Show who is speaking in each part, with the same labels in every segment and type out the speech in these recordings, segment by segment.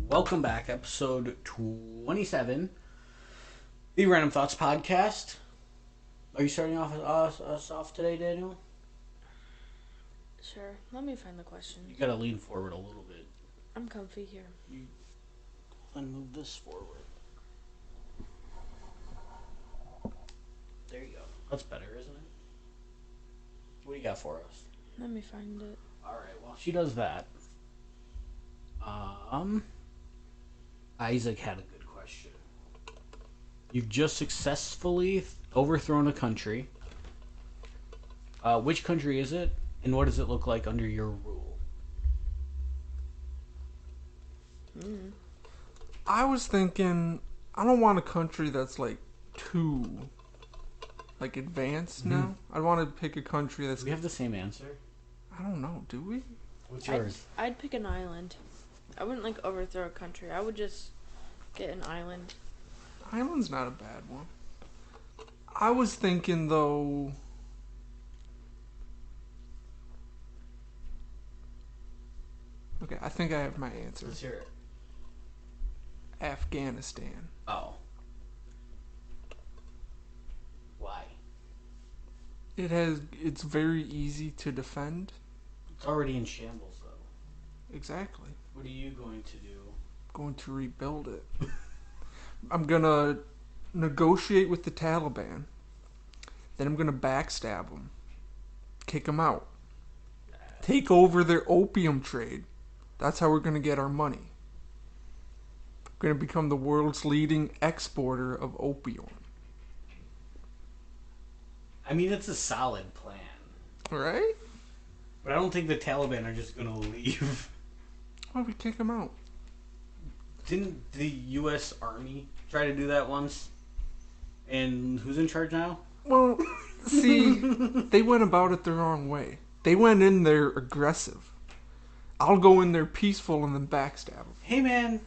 Speaker 1: Welcome back, episode 27, the Random Thoughts Podcast. Are you starting off us off today, Daniel?
Speaker 2: Sure. Let me find the question.
Speaker 1: You gotta lean forward a little bit.
Speaker 2: I'm comfy here.
Speaker 1: And move this forward. There you go. That's better, isn't it? What do you got for us?
Speaker 2: Let me find it.
Speaker 1: Alright, while she does that, Isaac had a good question. You've just successfully overthrown a country. Which country is it, and what does it look like under your rule?
Speaker 3: I was thinking, I don't want a country that's like too advanced now. I want to pick a country that's...
Speaker 1: Do we have the same answer?
Speaker 3: I don't know, do we?
Speaker 1: What's yours?
Speaker 2: I'd pick an island. I wouldn't overthrow a country. I would just get an island.
Speaker 3: Island's not a bad one. I was thinking though... Okay, I think I have my answer.
Speaker 1: Let's hear it.
Speaker 3: Afghanistan.
Speaker 1: Oh. Why?
Speaker 3: It's very easy to defend.
Speaker 1: It's already in shambles, though.
Speaker 3: Exactly.
Speaker 1: What are you going to do?
Speaker 3: Going to rebuild it. I'm gonna negotiate with the Taliban. Then I'm gonna backstab them. Kick them out. Take over their opium trade. That's how we're gonna get our money. We're gonna become the world's leading exporter of opium.
Speaker 1: I mean, it's a solid plan.
Speaker 3: Right?
Speaker 1: But I don't think the Taliban are just going to leave.
Speaker 3: Why don't we kick them out?
Speaker 1: Didn't the U.S. Army try to do that once? And who's in charge now?
Speaker 3: Well, see, they went about it the wrong way. They went in there aggressive. I'll go in there peaceful and then backstab them.
Speaker 1: Hey, man,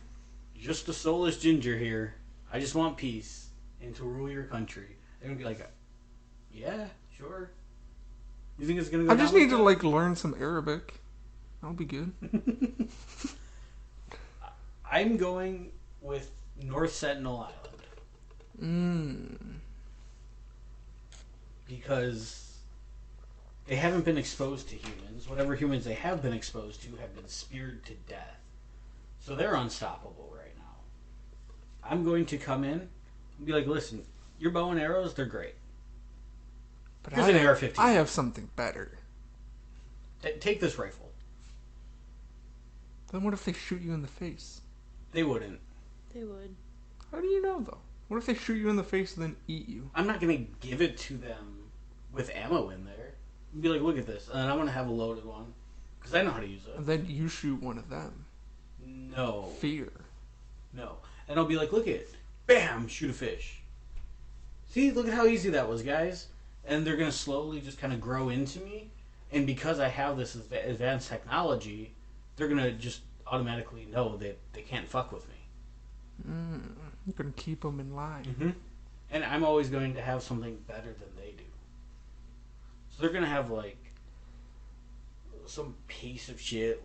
Speaker 1: just a soulless ginger here. I just want peace and to rule your country. They're going to be like, yeah, sure. You think it's going to go
Speaker 3: I just need to, learn some Arabic. That'll be good.
Speaker 1: I'm going with North Sentinel Island. Because they haven't been exposed to humans. Whatever humans they have been exposed to have been speared to death. So they're unstoppable right now. I'm going to come in and be like, listen, your bow and arrows, they're great.
Speaker 3: But
Speaker 1: here's an AR-15.
Speaker 3: I have something better.
Speaker 1: Take this rifle.
Speaker 3: Then what if they shoot you in the face?
Speaker 1: They wouldn't.
Speaker 2: They would.
Speaker 3: How do you know, though? What if they shoot you in the face and then eat you?
Speaker 1: I'm not going to give it to them with ammo in there. I'd be like, look at this. And I'm going to have a loaded one. Because I know how to use it.
Speaker 3: And then you shoot one of them.
Speaker 1: No.
Speaker 3: Fear.
Speaker 1: No. And I'll be like, look at it. Bam! Shoot a fish. See? Look at how easy that was, guys. And they're going to slowly just kind of grow into me. And because I have this advanced technology, they're going to just automatically know that they can't fuck with me.
Speaker 3: You're going to keep them in line.
Speaker 1: Mm-hmm. And I'm always going to have something better than they do. So they're going to have, some piece of shit,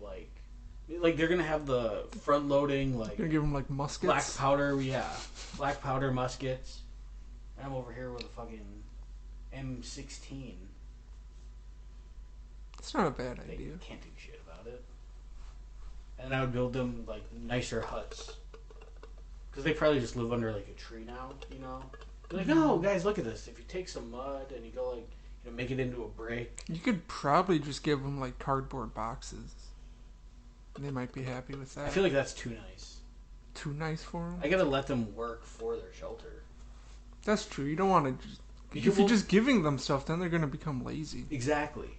Speaker 1: they're going to have the front-loading,
Speaker 3: You're going to give them, muskets?
Speaker 1: Black powder, yeah. Black powder muskets. And I'm over here with a fucking M16.
Speaker 3: It's not a bad
Speaker 1: They
Speaker 3: idea.
Speaker 1: can't do shit about it. And I would build them, nicer huts. Because they probably just live under, a tree now, you know? They're like, no, guys, look at this. If you take some mud and you go, make it into a brick.
Speaker 3: You could probably just give them, cardboard boxes. They might be happy with that.
Speaker 1: I feel like that's too nice.
Speaker 3: Too nice for them?
Speaker 1: I gotta let them work for their shelter.
Speaker 3: That's true. You don't want to just... If you're just giving them stuff, then they're going to become lazy.
Speaker 1: Exactly.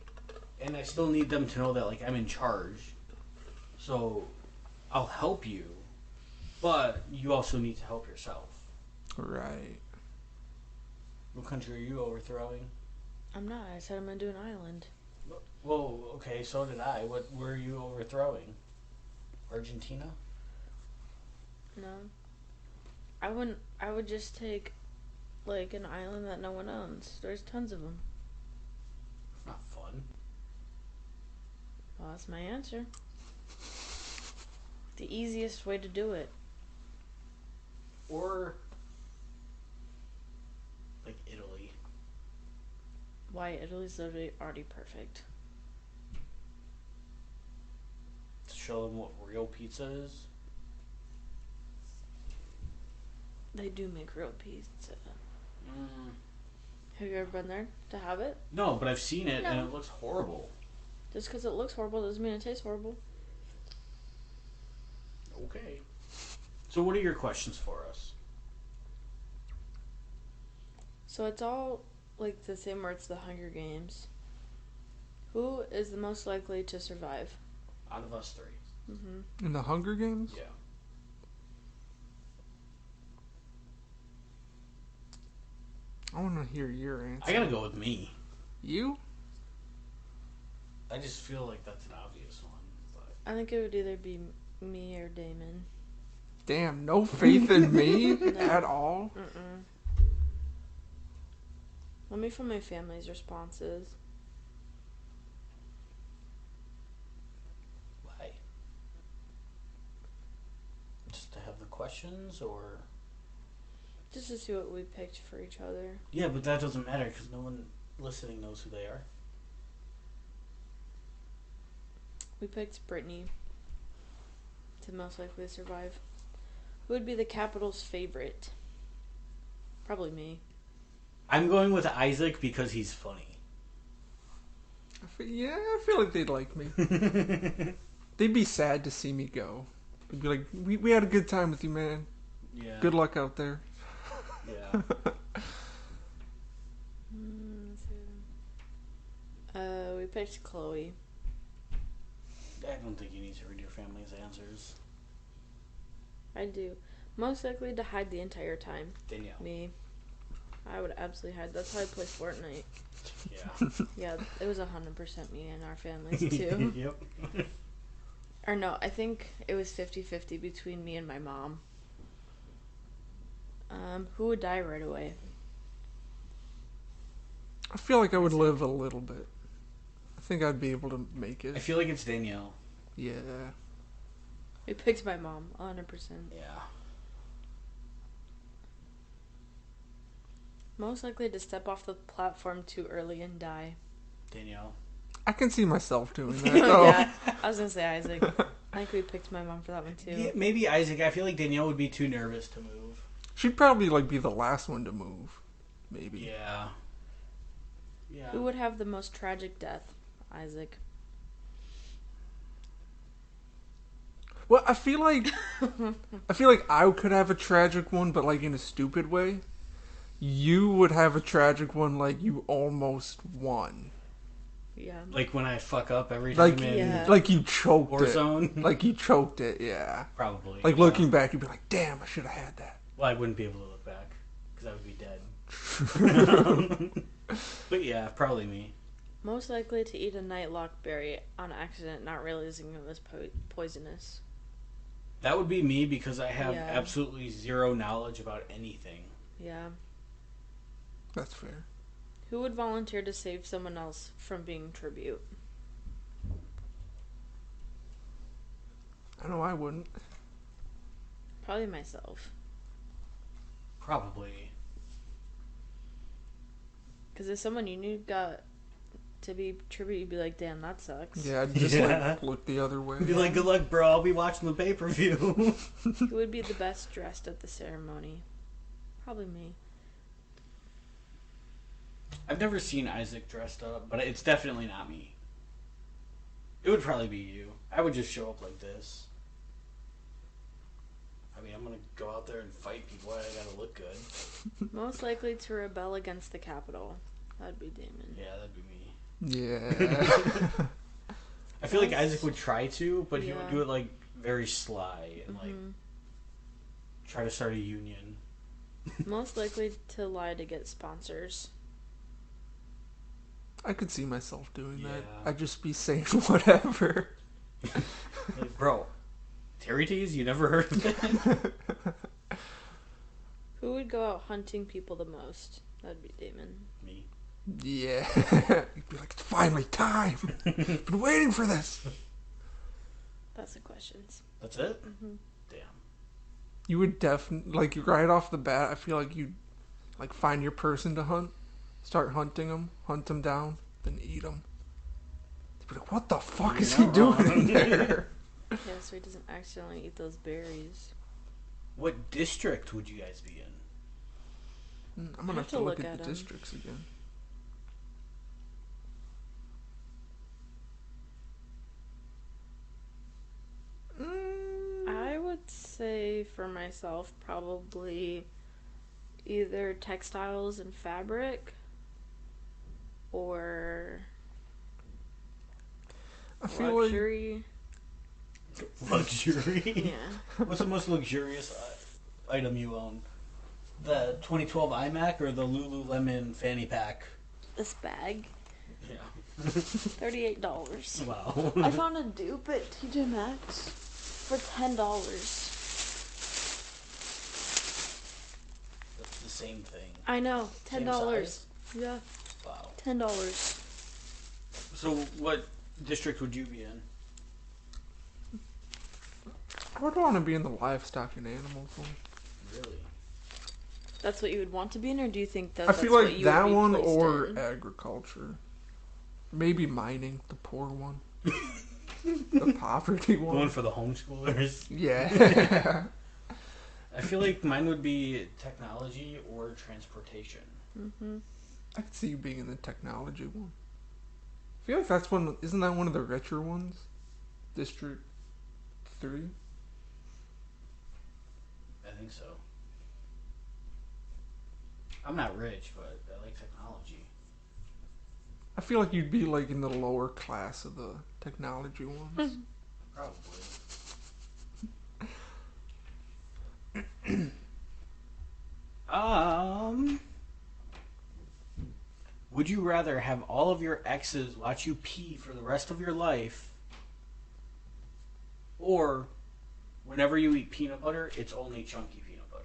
Speaker 1: And I still need them to know that, I'm in charge. So, I'll help you. But you also need to help yourself.
Speaker 3: Right.
Speaker 1: What country are you overthrowing?
Speaker 2: I'm not. I said I'm going to do an island.
Speaker 1: Well, okay, so did I. What were you overthrowing? Argentina?
Speaker 2: No. I would just take like an island that no one owns. There's tons of them.
Speaker 1: It's not fun.
Speaker 2: Well, that's my answer. The easiest way to do it.
Speaker 1: Or like Italy.
Speaker 2: Why Italy's literally already perfect.
Speaker 1: To show them what real pizza is.
Speaker 2: They do make real pizza.
Speaker 1: Mm.
Speaker 2: Have you ever been there to have it?
Speaker 1: No, but I've seen it and
Speaker 2: No.
Speaker 1: it looks horrible.
Speaker 2: Just because it looks horrible doesn't mean it tastes horrible.
Speaker 1: Okay. So what are your questions for us?
Speaker 2: So it's all like the same where it's the Hunger Games. Who is the most likely to survive?
Speaker 1: Out of us three.
Speaker 2: Mm-hmm.
Speaker 3: In the Hunger Games?
Speaker 1: Yeah.
Speaker 3: I want to hear your answer.
Speaker 1: I gotta go with me.
Speaker 3: You?
Speaker 1: I just feel like that's an obvious one. But
Speaker 2: I think it would either be me or Damon.
Speaker 3: Damn, no faith in me
Speaker 2: No.
Speaker 3: at all?
Speaker 2: Mm-mm. Let me find my family's responses.
Speaker 1: why? Just to have the questions, or
Speaker 2: Just to see what we picked for each other.
Speaker 1: yeah, but that doesn't matter because no one listening knows who they are.
Speaker 2: We picked Brittany to most likely survive. Who would be the Capitol's favorite? Probably me.
Speaker 1: I'm going with Isaac because he's funny.
Speaker 3: I feel like they'd like me. They'd be sad to see me go. They'd be like, we had a good time with you, man.
Speaker 1: Yeah.
Speaker 3: Good luck out there.
Speaker 1: Yeah.
Speaker 2: We picked Chloe.
Speaker 1: I don't think you need to read your family's answers.
Speaker 2: I do. Most likely to hide the entire time.
Speaker 1: Danielle.
Speaker 2: Me. I would absolutely hide. That's how I play Fortnite.
Speaker 1: Yeah.
Speaker 2: Yeah, it was 100% me and our families too.
Speaker 1: Yep.
Speaker 2: Or no, I think it was 50-50 between me and my mom. Who would die right away?
Speaker 3: I feel like I would live a little bit. I think I'd be able to make
Speaker 1: I
Speaker 3: it.
Speaker 1: feel like it's Danielle.
Speaker 3: Yeah.
Speaker 2: We picked my mom, 100%.
Speaker 1: Yeah.
Speaker 2: Most likely to step off the platform too early and die.
Speaker 1: Danielle.
Speaker 3: I can see myself doing that, though.
Speaker 2: Yeah, I was gonna say Isaac. I think we picked my mom for that one too.
Speaker 1: Yeah, maybe Isaac. I feel like Danielle would be too nervous to move.
Speaker 3: She'd probably be the last one to move. Maybe.
Speaker 1: Yeah. Yeah.
Speaker 2: Who would have the most tragic death? Isaac.
Speaker 3: Well, I feel like I could have a tragic one, but in a stupid way. You would have a tragic one, you almost won.
Speaker 2: Yeah.
Speaker 1: Like when I fuck up every time in
Speaker 2: yeah.
Speaker 3: You choked
Speaker 1: Warzone.
Speaker 3: it. You choked it, yeah.
Speaker 1: Probably.
Speaker 3: Looking back, you'd be like, damn, I should have had that.
Speaker 1: Well, I wouldn't be able to look back because I would be dead. But yeah, probably me.
Speaker 2: Most likely to eat a nightlock berry on accident, not realizing it was poisonous.
Speaker 1: That would be me because I have
Speaker 2: Yeah.
Speaker 1: absolutely zero knowledge about anything.
Speaker 2: Yeah.
Speaker 3: That's fair.
Speaker 2: Who would volunteer to save someone else from being tribute?
Speaker 3: I know I wouldn't.
Speaker 2: Probably myself.
Speaker 1: Probably.
Speaker 2: Because if someone you knew got to be tribute, you'd be like, damn, that sucks.
Speaker 3: Yeah, I'd just
Speaker 1: Yeah.
Speaker 3: look the other way.
Speaker 1: Be like, good luck, bro. I'll be watching the pay-per-view.
Speaker 2: Who would be the best dressed at the ceremony? Probably me.
Speaker 1: I've never seen Isaac dressed up, but it's definitely not me. It would probably be you. I would just show up like this. I mean, I'm gonna go out there and fight people. I gotta look good.
Speaker 2: Most likely to rebel against the Capitol. That'd be Damon.
Speaker 1: Yeah, that'd be me.
Speaker 3: Yeah.
Speaker 1: I feel like Isaac would try to, but he would
Speaker 2: Yeah.
Speaker 1: do it very sly and
Speaker 2: Mhm.
Speaker 1: try to start a union.
Speaker 2: Most likely to lie to get sponsors.
Speaker 3: I could see myself doing that.
Speaker 1: Yeah.
Speaker 3: I'd just be saying whatever.
Speaker 1: Like, bro, Terry Teas, you never heard of it?
Speaker 2: Who would go out hunting people the most? That'd be Damon.
Speaker 1: Me.
Speaker 3: Yeah. You'd be like, it's finally time. Been waiting for this.
Speaker 2: That's the questions.
Speaker 1: That's it?
Speaker 2: Mm-hmm.
Speaker 1: Damn.
Speaker 3: You would definitely, like, right off the bat, I feel like you'd, like, find your person to hunt, start hunting them, hunt them down, then eat them. They'd be like, what the fuck is he doing in there?
Speaker 2: Yeah, so he doesn't accidentally eat those berries.
Speaker 1: What district would you guys be in?
Speaker 3: I'm gonna have to look at the districts again.
Speaker 2: I would say for myself probably either textiles and fabric or
Speaker 3: I feel
Speaker 2: luxury.
Speaker 1: Luxury?
Speaker 2: Yeah.
Speaker 1: What's the most luxurious item you own? The 2012 iMac or the Lululemon fanny pack?
Speaker 2: This bag.
Speaker 1: Yeah.
Speaker 2: $38.
Speaker 1: Wow.
Speaker 2: I found a dupe at TJ Maxx for $10.
Speaker 1: That's the same thing.
Speaker 2: I know.
Speaker 1: Same
Speaker 2: $10.
Speaker 1: size?
Speaker 2: Yeah.
Speaker 1: Wow.
Speaker 2: $10.
Speaker 1: So what district would you be in?
Speaker 3: I would want to be in the livestock and animals one.
Speaker 1: Really?
Speaker 2: That's what you would want to be in, or do you think that
Speaker 3: I
Speaker 2: that's
Speaker 3: feel
Speaker 2: what
Speaker 3: like
Speaker 2: you
Speaker 3: that
Speaker 2: would be
Speaker 3: one
Speaker 2: placed
Speaker 3: or
Speaker 2: in?
Speaker 3: agriculture. Maybe mining, the poor one. The poverty one.
Speaker 1: Going for the homeschoolers?
Speaker 3: Yeah.
Speaker 1: I feel like mine would be technology or transportation.
Speaker 2: Mm-hmm.
Speaker 3: I could see you being in the technology one. I feel like that's one. Isn't that one of the richer ones? District 3?
Speaker 1: I think so. I'm not rich, but I like technology.
Speaker 3: I feel like you'd be like in the lower class of the technology ones.
Speaker 1: Probably. Would you rather have all of your exes watch you pee for the rest of your life, or whenever you eat peanut butter, it's only chunky peanut butter?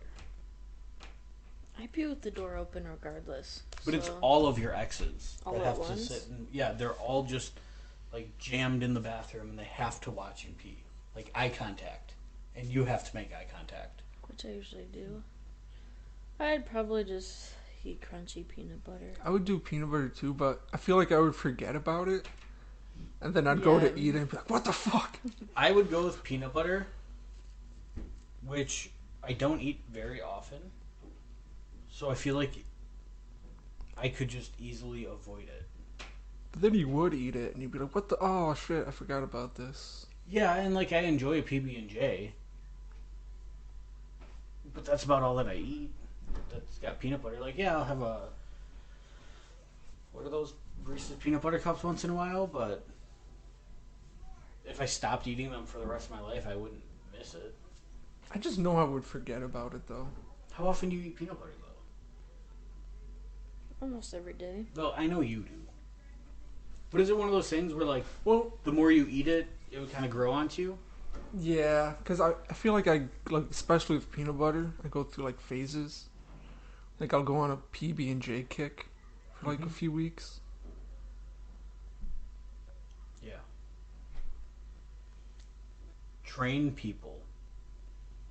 Speaker 2: I pee with the door open regardless.
Speaker 1: But it's
Speaker 2: so-
Speaker 1: all of your exes
Speaker 2: All
Speaker 1: that
Speaker 2: at
Speaker 1: have to
Speaker 2: once?
Speaker 1: sit and, yeah, they're all just like jammed in the bathroom and they have to watch you pee. Like eye contact. And you have to make eye contact.
Speaker 2: which I usually do. I'd probably just eat crunchy peanut butter.
Speaker 3: I would do peanut butter too, but I feel like I would forget about it. And then I'd go to
Speaker 2: Yeah.
Speaker 3: eat it and be like, what the fuck?
Speaker 1: I would go with peanut butter, which I don't eat very often. So I feel like I could just easily avoid it.
Speaker 3: But then you would eat it and you'd be like, what the? Oh shit, I forgot about this.
Speaker 1: Yeah, and like I enjoy a PB&J. But that's about all that I eat. That's got peanut butter. Like, yeah, I'll have a... What are those Reese's peanut butter cups once in a while? But if I stopped eating them for the rest of my life, I wouldn't miss it.
Speaker 3: I just know I would forget about it though.
Speaker 1: How often do you eat peanut butter, though?
Speaker 2: Almost every day.
Speaker 1: Well, I know you do. But is it one of those things where, like,
Speaker 3: Well,
Speaker 1: the more you eat it, it would kind of grow onto you?
Speaker 3: yeah, because I feel like especially with peanut butter, I go through like phases. Like I'll go on a PB&J kick for like a few weeks.
Speaker 1: Yeah. Train people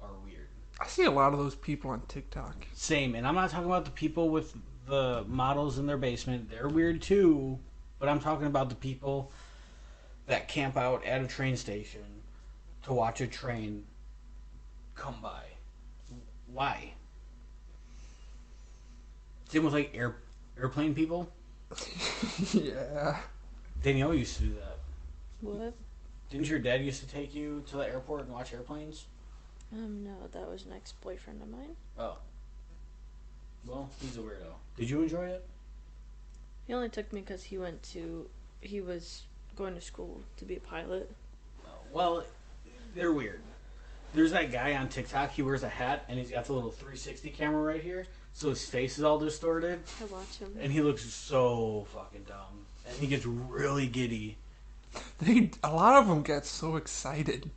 Speaker 1: are weird.
Speaker 3: I see a lot of those people on TikTok.
Speaker 1: Same, and I'm not talking about the people with the models in their basement. They're weird too, but I'm talking about the people that camp out at a train station to watch a train come by. Why? Same with like airplane people.
Speaker 3: Yeah.
Speaker 1: Danielle used to do that.
Speaker 2: What?
Speaker 1: Didn't your dad used to take you to the airport and watch airplanes?
Speaker 2: No, that was an ex-boyfriend of mine.
Speaker 1: Oh. Well, he's a weirdo. Did you enjoy it?
Speaker 2: He only took me because he was going to school to be a pilot.
Speaker 1: Oh, well, they're weird. There's that guy on TikTok, he wears a hat and he's got the little 360 camera right here, so his face is all distorted,
Speaker 2: I watch him.
Speaker 1: and he looks so fucking dumb. And he gets really giddy.
Speaker 3: A lot of them get so excited.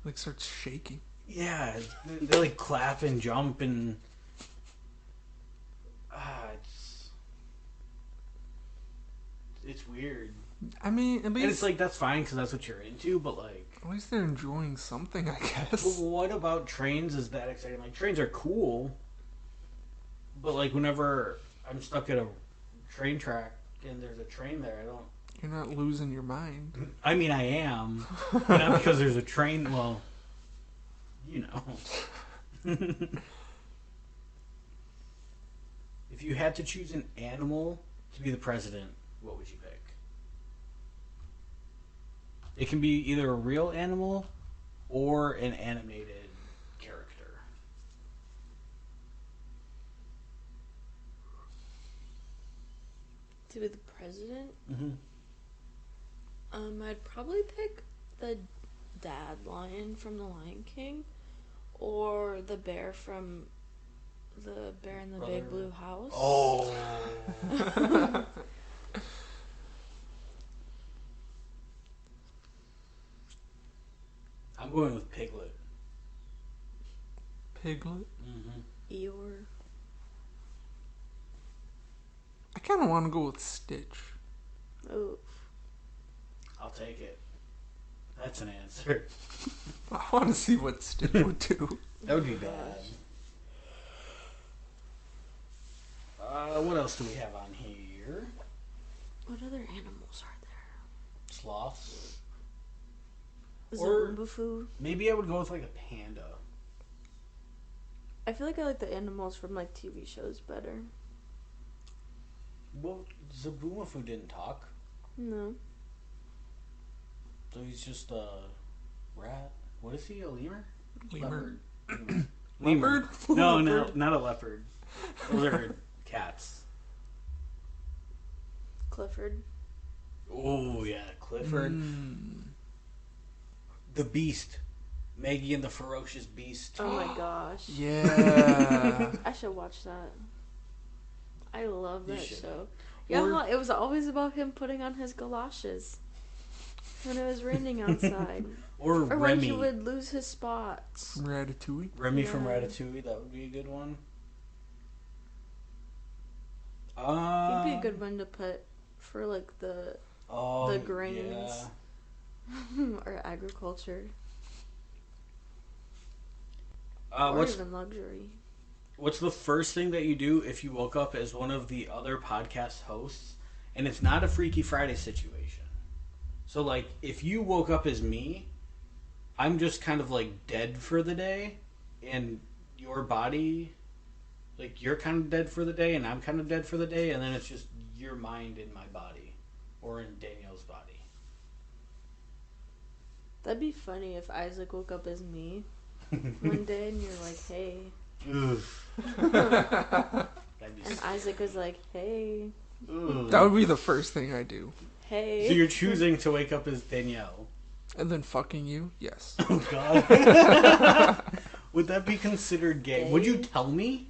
Speaker 3: Like starts shaking.
Speaker 1: Yeah, they like clap and jump and it's weird.
Speaker 3: I mean, at
Speaker 1: And
Speaker 3: least
Speaker 1: it's like that's fine because that's what you're into, but like,
Speaker 3: at least they're enjoying something, I guess.
Speaker 1: but what about trains is that exciting? Like trains are cool, but like whenever I'm stuck at a train track and there's a train there, I don't.
Speaker 3: You're not losing your mind.
Speaker 1: I mean, I am, but not because there's a train. Well, you know. If you had to choose an animal to be the president, what would you pick? It can be either a real animal or an animated character.
Speaker 2: To be the president?
Speaker 1: Mm-hmm.
Speaker 2: I'd probably pick the dad lion from The Lion King, or the bear from The Bear in the Big Blue House.
Speaker 1: Oh. I'm going with Piglet.
Speaker 3: Piglet?
Speaker 1: Mm-hmm.
Speaker 2: Eeyore.
Speaker 3: I kind of want to go with Stitch.
Speaker 2: Oh.
Speaker 1: I'll take it. That's an answer.
Speaker 3: I want to see what Stitch would do.
Speaker 1: That would be bad. What else do we have on here?
Speaker 2: What other animals are there?
Speaker 1: Sloths.
Speaker 2: Is
Speaker 1: Or-
Speaker 2: it Umbufu?
Speaker 1: Maybe I would go with like a panda.
Speaker 2: I feel like I like the animals from like TV shows better.
Speaker 1: Well, Zabumafu didn't talk,
Speaker 2: No.
Speaker 1: so he's just a rat. What is he? A lemur?
Speaker 3: Lemur.
Speaker 1: Leopard.
Speaker 3: Leopard?
Speaker 1: No,
Speaker 3: Leopard?
Speaker 1: not a leopard. Those are cats.
Speaker 2: Clifford.
Speaker 1: Oh yeah, Clifford. The Beast. Maggie and the Ferocious Beast.
Speaker 2: Oh my gosh.
Speaker 3: Yeah.
Speaker 2: I should watch that. I love
Speaker 1: You
Speaker 2: that
Speaker 1: should.
Speaker 2: show. Yeah,
Speaker 1: Or-
Speaker 2: huh, it was always about him putting on his galoshes when it was raining outside.
Speaker 1: Or
Speaker 2: Or when
Speaker 1: Remy.
Speaker 2: he would lose his spots.
Speaker 3: Ratatouille.
Speaker 1: Remy from
Speaker 2: Yeah.
Speaker 1: Ratatouille. That would be a good one.
Speaker 2: He'd be a good one to put for like the grains.
Speaker 1: Yeah.
Speaker 2: or agriculture. Or
Speaker 1: What's
Speaker 2: even luxury.
Speaker 1: What's the first thing that you do if you woke up as one of the other podcast hosts and it's not a Freaky Friday situation? So, like, if you woke up as me, I'm just kind of, like, dead for the day, and your body, like, you're kind of dead for the day, and I'm kind of dead for the day, and then it's just your mind in my body, or in Danielle's body.
Speaker 2: That'd be funny if Isaac woke up as me one day and you're like, hey.
Speaker 1: Oof. That'd be
Speaker 2: And Isaac was like, hey.
Speaker 1: Ugh.
Speaker 3: That would be the first thing I do.
Speaker 2: Hey.
Speaker 1: So you're choosing to wake up as Danielle.
Speaker 3: And then fucking you? Yes.
Speaker 1: Oh, God. Would that be considered gay? Would you tell me?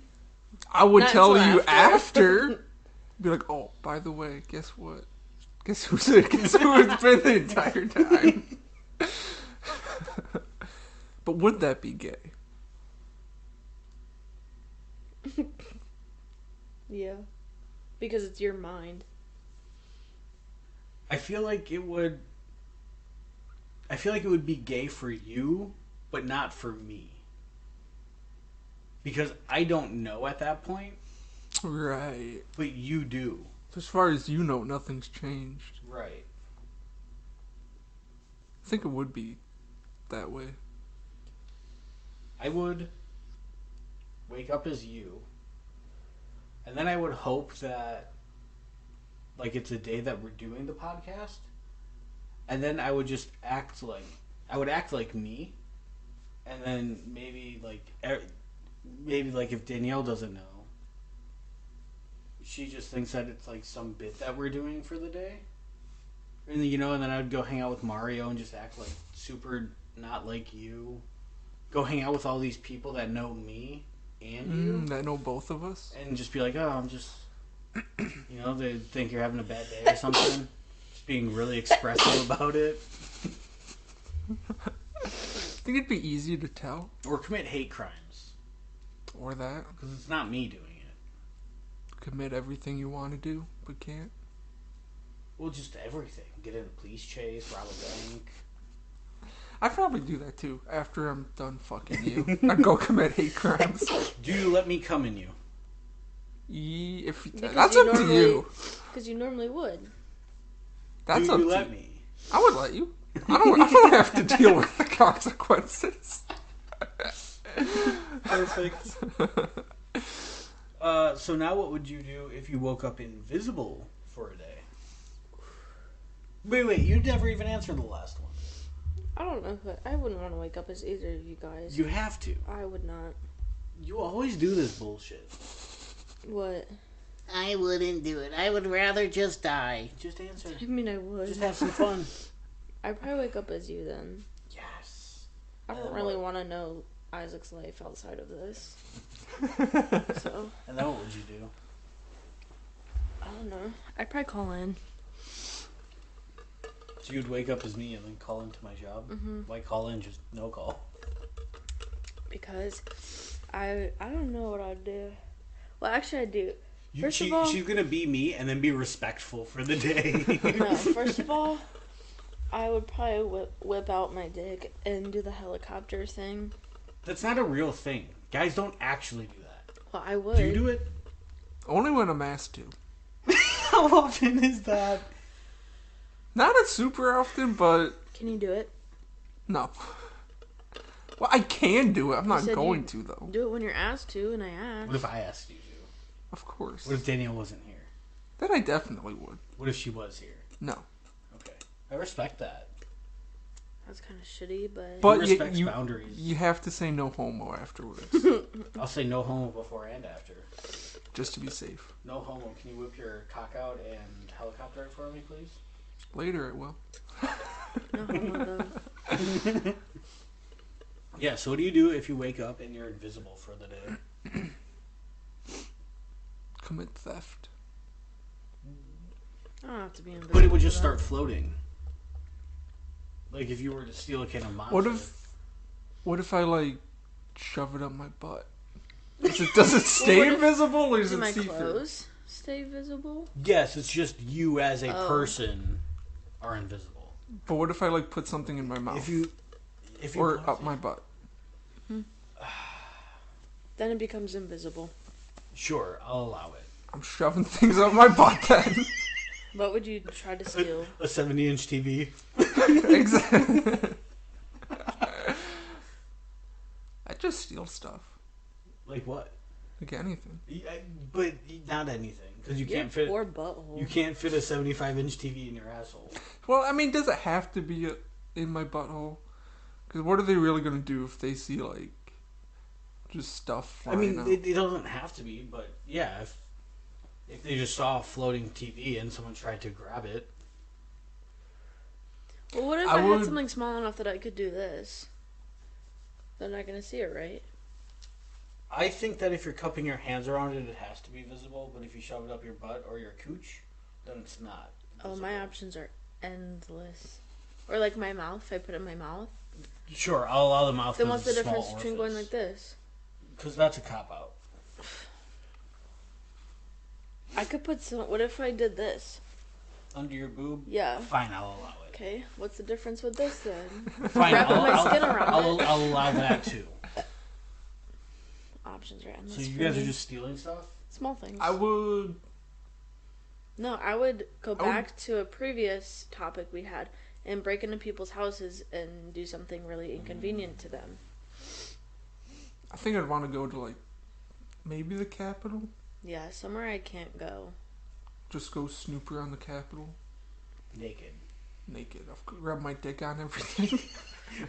Speaker 3: I would
Speaker 2: Not
Speaker 3: tell
Speaker 2: until
Speaker 3: you
Speaker 2: after.
Speaker 3: after. Be like, oh, by the way, guess what? Guess who it's been the entire time? But would that be gay?
Speaker 2: Yeah. Because it's your mind.
Speaker 1: I feel like it would be gay for you, but not for me. Because I don't know at that point,
Speaker 3: Right.
Speaker 1: but you do.
Speaker 3: As far as you know, nothing's changed.
Speaker 1: Right.
Speaker 3: I think it would be that way.
Speaker 1: I would wake up as you. And then I would hope that like it's a day that we're doing the podcast. And then I would just act like me. And then maybe like if Danielle doesn't know, she just thinks that it's like some bit that we're doing for the day. And then I'd go hang out with Mario and just act like super not like you. Go hang out with all these people that know me and you.
Speaker 3: That know both of us?
Speaker 1: And just be like, oh, I'm just, they think you're having a bad day or something. Just being really expressive about it.
Speaker 3: think it'd be easy to tell.
Speaker 1: Or commit hate crimes.
Speaker 3: Or that.
Speaker 1: Because it's not me doing it.
Speaker 3: Commit everything you want to do, but can't.
Speaker 1: Well, just everything. Get in a police chase, rob a bank.
Speaker 3: I'd probably do that too, after I'm done fucking you. I'd go commit hate crimes.
Speaker 1: Do you let me come in you?
Speaker 3: That's up to you.
Speaker 2: Because you normally would.
Speaker 3: That's
Speaker 1: do
Speaker 3: up
Speaker 1: you
Speaker 3: to
Speaker 1: let
Speaker 3: you.
Speaker 1: me?
Speaker 3: I would let you. I don't have to deal with the consequences.
Speaker 1: Perfect. So now what would you do if you woke up invisible for a day? Wait, you never even answered the last one.
Speaker 2: I don't know. I wouldn't want to wake up as either of you guys.
Speaker 1: You have to.
Speaker 2: I would not.
Speaker 1: You always do this bullshit.
Speaker 2: What?
Speaker 1: I wouldn't do it. I would rather just die. Just answer.
Speaker 2: I mean, I would.
Speaker 1: Just have some fun.
Speaker 2: I'd probably wake up as you then.
Speaker 1: Yes.
Speaker 2: I don't really want to know Isaac's life outside of this. So.
Speaker 1: And then what would you do?
Speaker 2: I don't know. I'd probably call in.
Speaker 1: So you'd wake up as me and then call into my job?
Speaker 2: Mm-hmm.
Speaker 1: Why call in? Just no call.
Speaker 2: Because I don't know what I'd do. Well, actually, I do. First of all,
Speaker 1: she's gonna be me and then be respectful for the day.
Speaker 2: No, first of all, I would probably whip out my dick and do the helicopter thing.
Speaker 1: That's not a real thing. Guys don't actually do that.
Speaker 2: Well, I would.
Speaker 1: Do you do it?
Speaker 3: Only when I'm asked to.
Speaker 1: How often is that?
Speaker 3: Not super often, but
Speaker 2: Can you do it?
Speaker 3: no. Well, I can do it. I'm not going to, though.
Speaker 2: Do it when you're asked to, and I asked.
Speaker 1: What if I asked you to?
Speaker 3: Of course.
Speaker 1: What if Danielle wasn't here?
Speaker 3: Then I definitely would.
Speaker 1: What if she was here?
Speaker 3: No.
Speaker 1: Okay. I respect that.
Speaker 2: That's kind of shitty, but...
Speaker 3: But
Speaker 1: respects boundaries.
Speaker 3: You have to say no homo afterwards.
Speaker 1: I'll say no homo before and after.
Speaker 3: Just to be safe.
Speaker 1: No homo. Can you whip your cock out and helicopter it for me, please?
Speaker 3: Later it will.
Speaker 2: No homo, though.
Speaker 1: Yeah, so what do you do if you wake up and you're invisible for the day?
Speaker 3: Commit theft.
Speaker 2: I don't have to be invisible.
Speaker 1: But it would just start floating. Like if you were to steal a can of Monster.
Speaker 3: What if I, like, shove it up my butt? Does it stay invisible or is
Speaker 2: Do
Speaker 3: it
Speaker 2: my
Speaker 3: see-through?
Speaker 2: clothes stay visible?
Speaker 1: Yes, it's just you as a person are invisible.
Speaker 3: But what if I, like, put something in my mouth?
Speaker 1: If you
Speaker 3: or up my butt?
Speaker 2: Then it becomes invisible.
Speaker 1: Sure, I'll allow it.
Speaker 3: I'm shoving things up my butt then.
Speaker 2: What would you try to steal?
Speaker 1: A 70-inch TV.
Speaker 3: Exactly. I just steal stuff.
Speaker 1: Like what?
Speaker 3: Like anything.
Speaker 1: But not anything, because you can't fit.
Speaker 2: Or butthole.
Speaker 1: You can't fit a 75-inch TV in your asshole.
Speaker 3: Well, I mean, does it have to be in my butthole? Because what are they really going to do if they see, like, just stuff flying out?
Speaker 1: It doesn't have to be, but yeah, if they just saw a floating TV and someone tried to grab it.
Speaker 2: Well, what if I had something small enough that I could do this? They're not going to see it, right?
Speaker 1: I think that if you're cupping your hands around it, it has to be visible, but if you shove it up your butt or your cooch, then it's not visible.
Speaker 2: Oh, my options are endless. Or like my mouth, if I put it in my mouth.
Speaker 1: Sure, I'll allow the mouth.
Speaker 2: Then what's the difference between going like this?
Speaker 1: Because that's a cop-out.
Speaker 2: I could put some... What if I did this?
Speaker 1: Under your boob?
Speaker 2: Yeah.
Speaker 1: Fine, I'll allow it.
Speaker 2: Okay, what's the difference with this then?
Speaker 1: Fine,
Speaker 2: Wrapping my skin around it.
Speaker 1: I'll allow that too.
Speaker 2: Options are endless.
Speaker 1: So you
Speaker 2: for
Speaker 1: guys
Speaker 2: me.
Speaker 1: are just stealing stuff?
Speaker 2: Small things.
Speaker 3: I would...
Speaker 2: No, I would go back to a previous topic we had and break into people's houses and do something really inconvenient to them.
Speaker 3: I think I'd want to go to, like, maybe the Capitol?
Speaker 2: Yeah, somewhere I can't go.
Speaker 3: Just go snoop around the Capitol.
Speaker 1: Naked.
Speaker 3: I'll rub my dick on everything.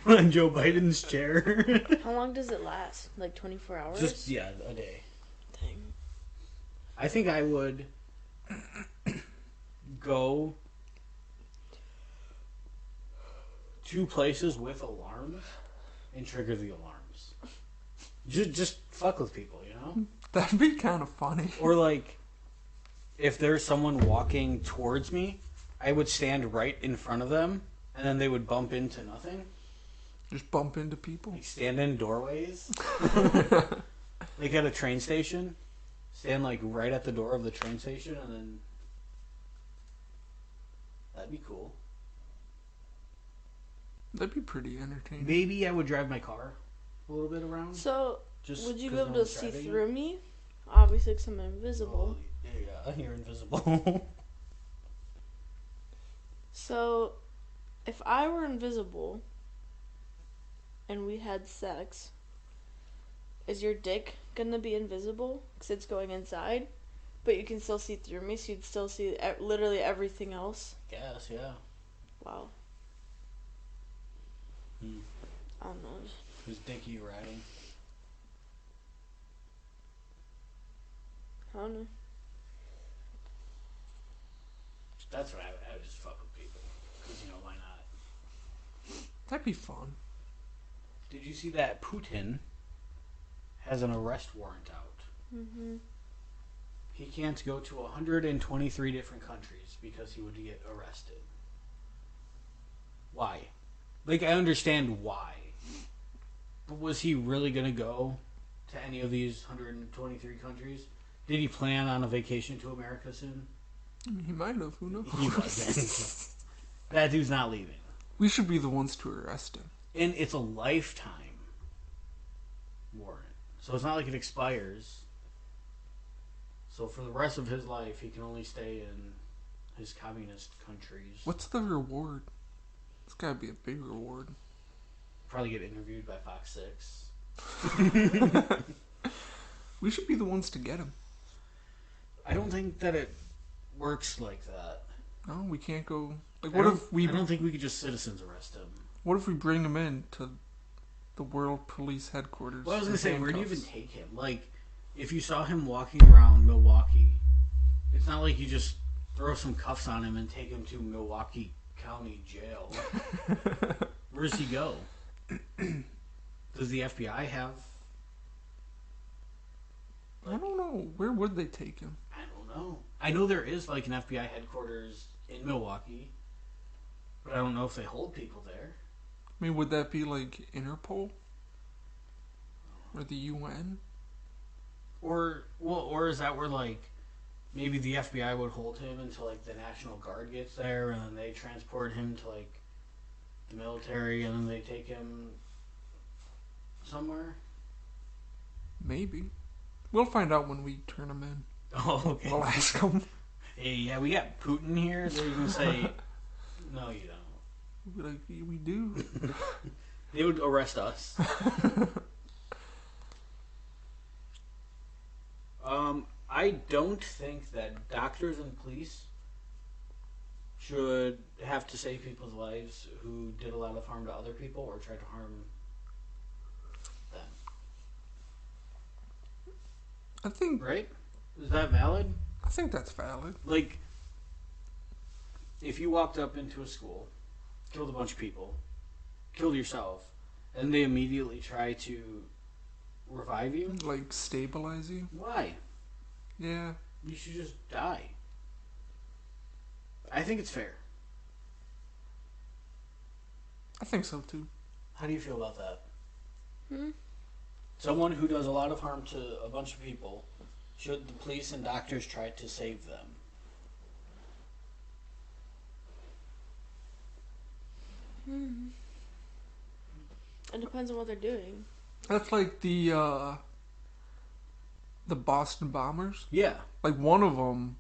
Speaker 1: On Joe Biden's chair.
Speaker 2: How long does it last? Like 24 hours?
Speaker 1: Just, yeah, a day.
Speaker 2: Dang.
Speaker 1: I think I would go to places with alarms and trigger the alarms. Just fuck with people, you know?
Speaker 3: That'd be kind of funny.
Speaker 1: Or like, if there's someone walking towards me, I would stand right in front of them, and then they would bump into nothing.
Speaker 3: Just bump into people.
Speaker 1: Like stand in doorways. Like at a train station. Stand like right at the door of the train station and then... That'd be cool.
Speaker 3: That'd be pretty entertaining.
Speaker 1: Maybe I would drive my car a little bit around.
Speaker 2: So,
Speaker 1: Just
Speaker 2: would you be
Speaker 1: 'cause
Speaker 2: able
Speaker 1: no
Speaker 2: to
Speaker 1: one's
Speaker 2: see
Speaker 1: driving
Speaker 2: through
Speaker 1: it.
Speaker 2: me? Obviously, because I'm invisible.
Speaker 1: Oh, yeah, you're invisible.
Speaker 2: So, if I were invisible and we had sex, is your dick gonna be invisible? Because it's going inside, but you can still see through me, so you'd still see literally everything else.
Speaker 1: Guess, yeah.
Speaker 2: Wow. I don't know.
Speaker 1: Whose dick are you riding?
Speaker 2: I don't know.
Speaker 1: That's what I would just fuck with people. Because, you know, why not?
Speaker 3: That'd be fun.
Speaker 1: Did you see that Putin has an arrest warrant out?
Speaker 2: Mm-hmm.
Speaker 1: He can't go to 123 different countries because he would get arrested. Why? Like, I understand why. But was he really going to go to any of these 123 countries? Did he plan on a vacation to America soon?
Speaker 3: I mean, he might have. Who knows?
Speaker 1: He wasn't. That dude's not leaving.
Speaker 3: We should be the ones to arrest him.
Speaker 1: And it's a lifetime warrant. So it's not like it expires. So for the rest of his life, he can only stay in his communist countries.
Speaker 3: What's the reward? It's gotta be a big reward.
Speaker 1: Probably get interviewed by Fox 6.
Speaker 3: We should be the ones to get him.
Speaker 1: I don't think that it works like that.
Speaker 3: No, we can't go. Like,
Speaker 1: I don't think we could just citizens arrest him.
Speaker 3: What if we bring him in to the World Police Headquarters?
Speaker 1: Well, I was gonna
Speaker 3: in
Speaker 1: say, where do you even
Speaker 3: handcuffs?
Speaker 1: take him? Like, if you saw him walking around Milwaukee, it's not like you just throw some cuffs on him and take him to Milwaukee County Jail. Where does he go? Does the FBI have?
Speaker 3: I don't know. Where would they take him?
Speaker 1: I don't know. I know there is like an FBI headquarters in Milwaukee, but I don't know if they hold people there.
Speaker 3: I mean, would that be like Interpol? Or the UN?
Speaker 1: Or is that where like maybe the FBI would hold him until like the National Guard gets there, and then they transport him to like the military, and then they take him somewhere?
Speaker 3: Maybe. We'll find out when we turn him in.
Speaker 1: Oh, okay.
Speaker 3: We'll ask him.
Speaker 1: Hey, yeah, we got Putin here. They're gonna say, no, you don't.
Speaker 3: We'll be like, we do.
Speaker 1: They would arrest us. I don't think that doctors and police should have to save people's lives who did a lot of harm to other people or tried to harm them.
Speaker 3: I think
Speaker 1: Right? Is that valid?
Speaker 3: I think that's valid.
Speaker 1: Like, if you walked up into a school, killed a bunch of people, killed yourself, and they immediately try to revive you,
Speaker 3: Like stabilize you.
Speaker 1: why?
Speaker 3: Yeah.
Speaker 1: You should just die. I think it's fair.
Speaker 3: I think so too.
Speaker 1: How do you feel about that?
Speaker 2: Hmm?
Speaker 1: Someone who does a lot of harm to a bunch of people, should the police and doctors try to save them?
Speaker 2: It depends on what they're doing.
Speaker 3: That's like the Boston Bombers.
Speaker 1: Yeah.
Speaker 3: Like one of them,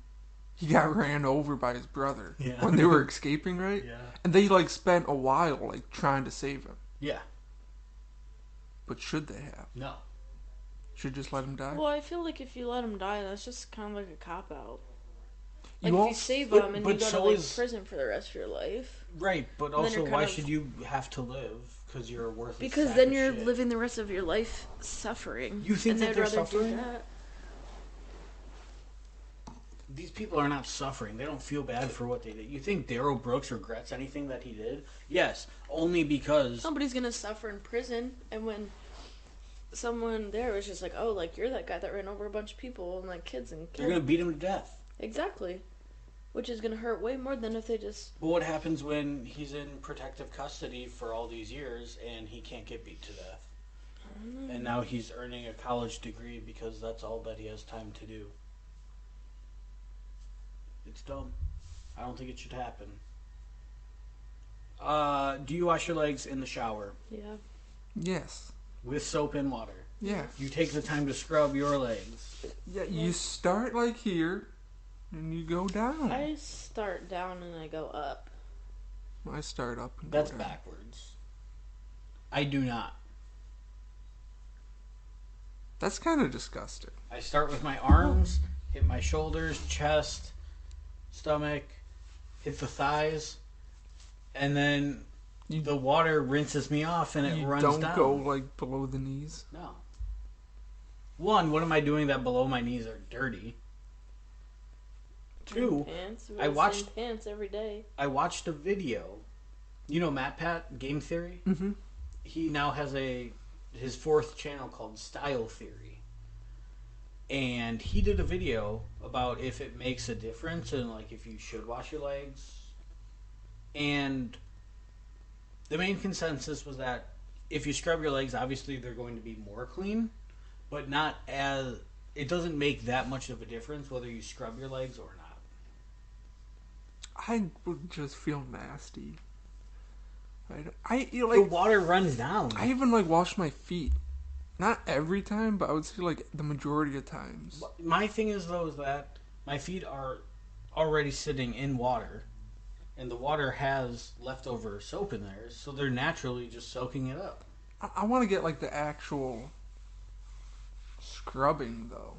Speaker 3: he got ran over by his brother
Speaker 1: Yeah.
Speaker 3: when they were escaping, right?
Speaker 1: Yeah.
Speaker 3: And they like spent a while like trying to save him.
Speaker 1: Yeah.
Speaker 3: But should they have?
Speaker 1: No.
Speaker 3: Should just let him die?
Speaker 2: Well, I feel like if you let him die, that's just kind of like a cop out.
Speaker 3: You
Speaker 2: Like if
Speaker 3: all-
Speaker 2: you save
Speaker 1: but-
Speaker 2: him and
Speaker 1: but
Speaker 2: you go
Speaker 1: so
Speaker 2: to like
Speaker 1: is-
Speaker 2: prison for the rest of your life,
Speaker 1: Right, but
Speaker 2: then
Speaker 1: also,
Speaker 2: you're
Speaker 1: why
Speaker 2: kind of-
Speaker 1: should you have to live? Because you're a worthless
Speaker 2: because
Speaker 1: sack
Speaker 2: then
Speaker 1: of
Speaker 2: you're
Speaker 1: shit.
Speaker 2: living the rest of your life suffering.
Speaker 1: You think
Speaker 2: and
Speaker 1: that
Speaker 2: they'd
Speaker 1: they're
Speaker 2: rather
Speaker 1: suffering?
Speaker 2: do that.
Speaker 1: These people are not suffering. They don't feel bad for what they did. You think Darryl Brooks regrets anything that he did? Yes, only because...
Speaker 2: Somebody's gonna suffer in prison, and when someone there was just like, oh, like you're that guy that ran over a bunch of people and like kids and
Speaker 1: They're going to beat him to death.
Speaker 2: exactly. which is gonna hurt way more than if they just.
Speaker 1: But what happens when he's in protective custody for all these years and he can't get beat to death? And now he's earning a college degree because that's all that he has time to do. It's dumb. I don't think it should happen. Do you wash your legs in the shower?
Speaker 2: Yeah.
Speaker 3: Yes.
Speaker 1: With soap and water?
Speaker 3: Yeah.
Speaker 1: You take the time to scrub your legs?
Speaker 3: Yeah, you start like here, and you go down.
Speaker 2: I start down and I go up.
Speaker 3: I start up and
Speaker 1: That's
Speaker 3: go down.
Speaker 1: backwards. I do not.
Speaker 3: That's kind of disgusting.
Speaker 1: I start with my arms, hit my shoulders, chest, stomach, hit the thighs, and then the water rinses me off and it runs
Speaker 3: don't
Speaker 1: down.
Speaker 3: go like below the knees.
Speaker 1: No. One, what am I doing that below my knees are dirty? Two,
Speaker 2: Pants.
Speaker 1: I watched
Speaker 2: pants every day.
Speaker 1: I watched a video. You know Matt Pat, Game Theory?
Speaker 3: Mm-hmm.
Speaker 1: He now has his fourth channel called Style Theory. And he did a video about if it makes a difference and like if you should wash your legs. And the main consensus was that if you scrub your legs, obviously they're going to be more clean, but not as it doesn't make that much of a difference whether you scrub your legs or not.
Speaker 3: I would just feel nasty. I
Speaker 1: The
Speaker 3: like
Speaker 1: water runs down.
Speaker 3: I even like wash my feet. Not every time, but I would say like the majority of times.
Speaker 1: My thing is though is that my feet are already sitting in water, and the water has leftover soap in there, so they're naturally just soaking it up.
Speaker 3: I want to get like the actual scrubbing though.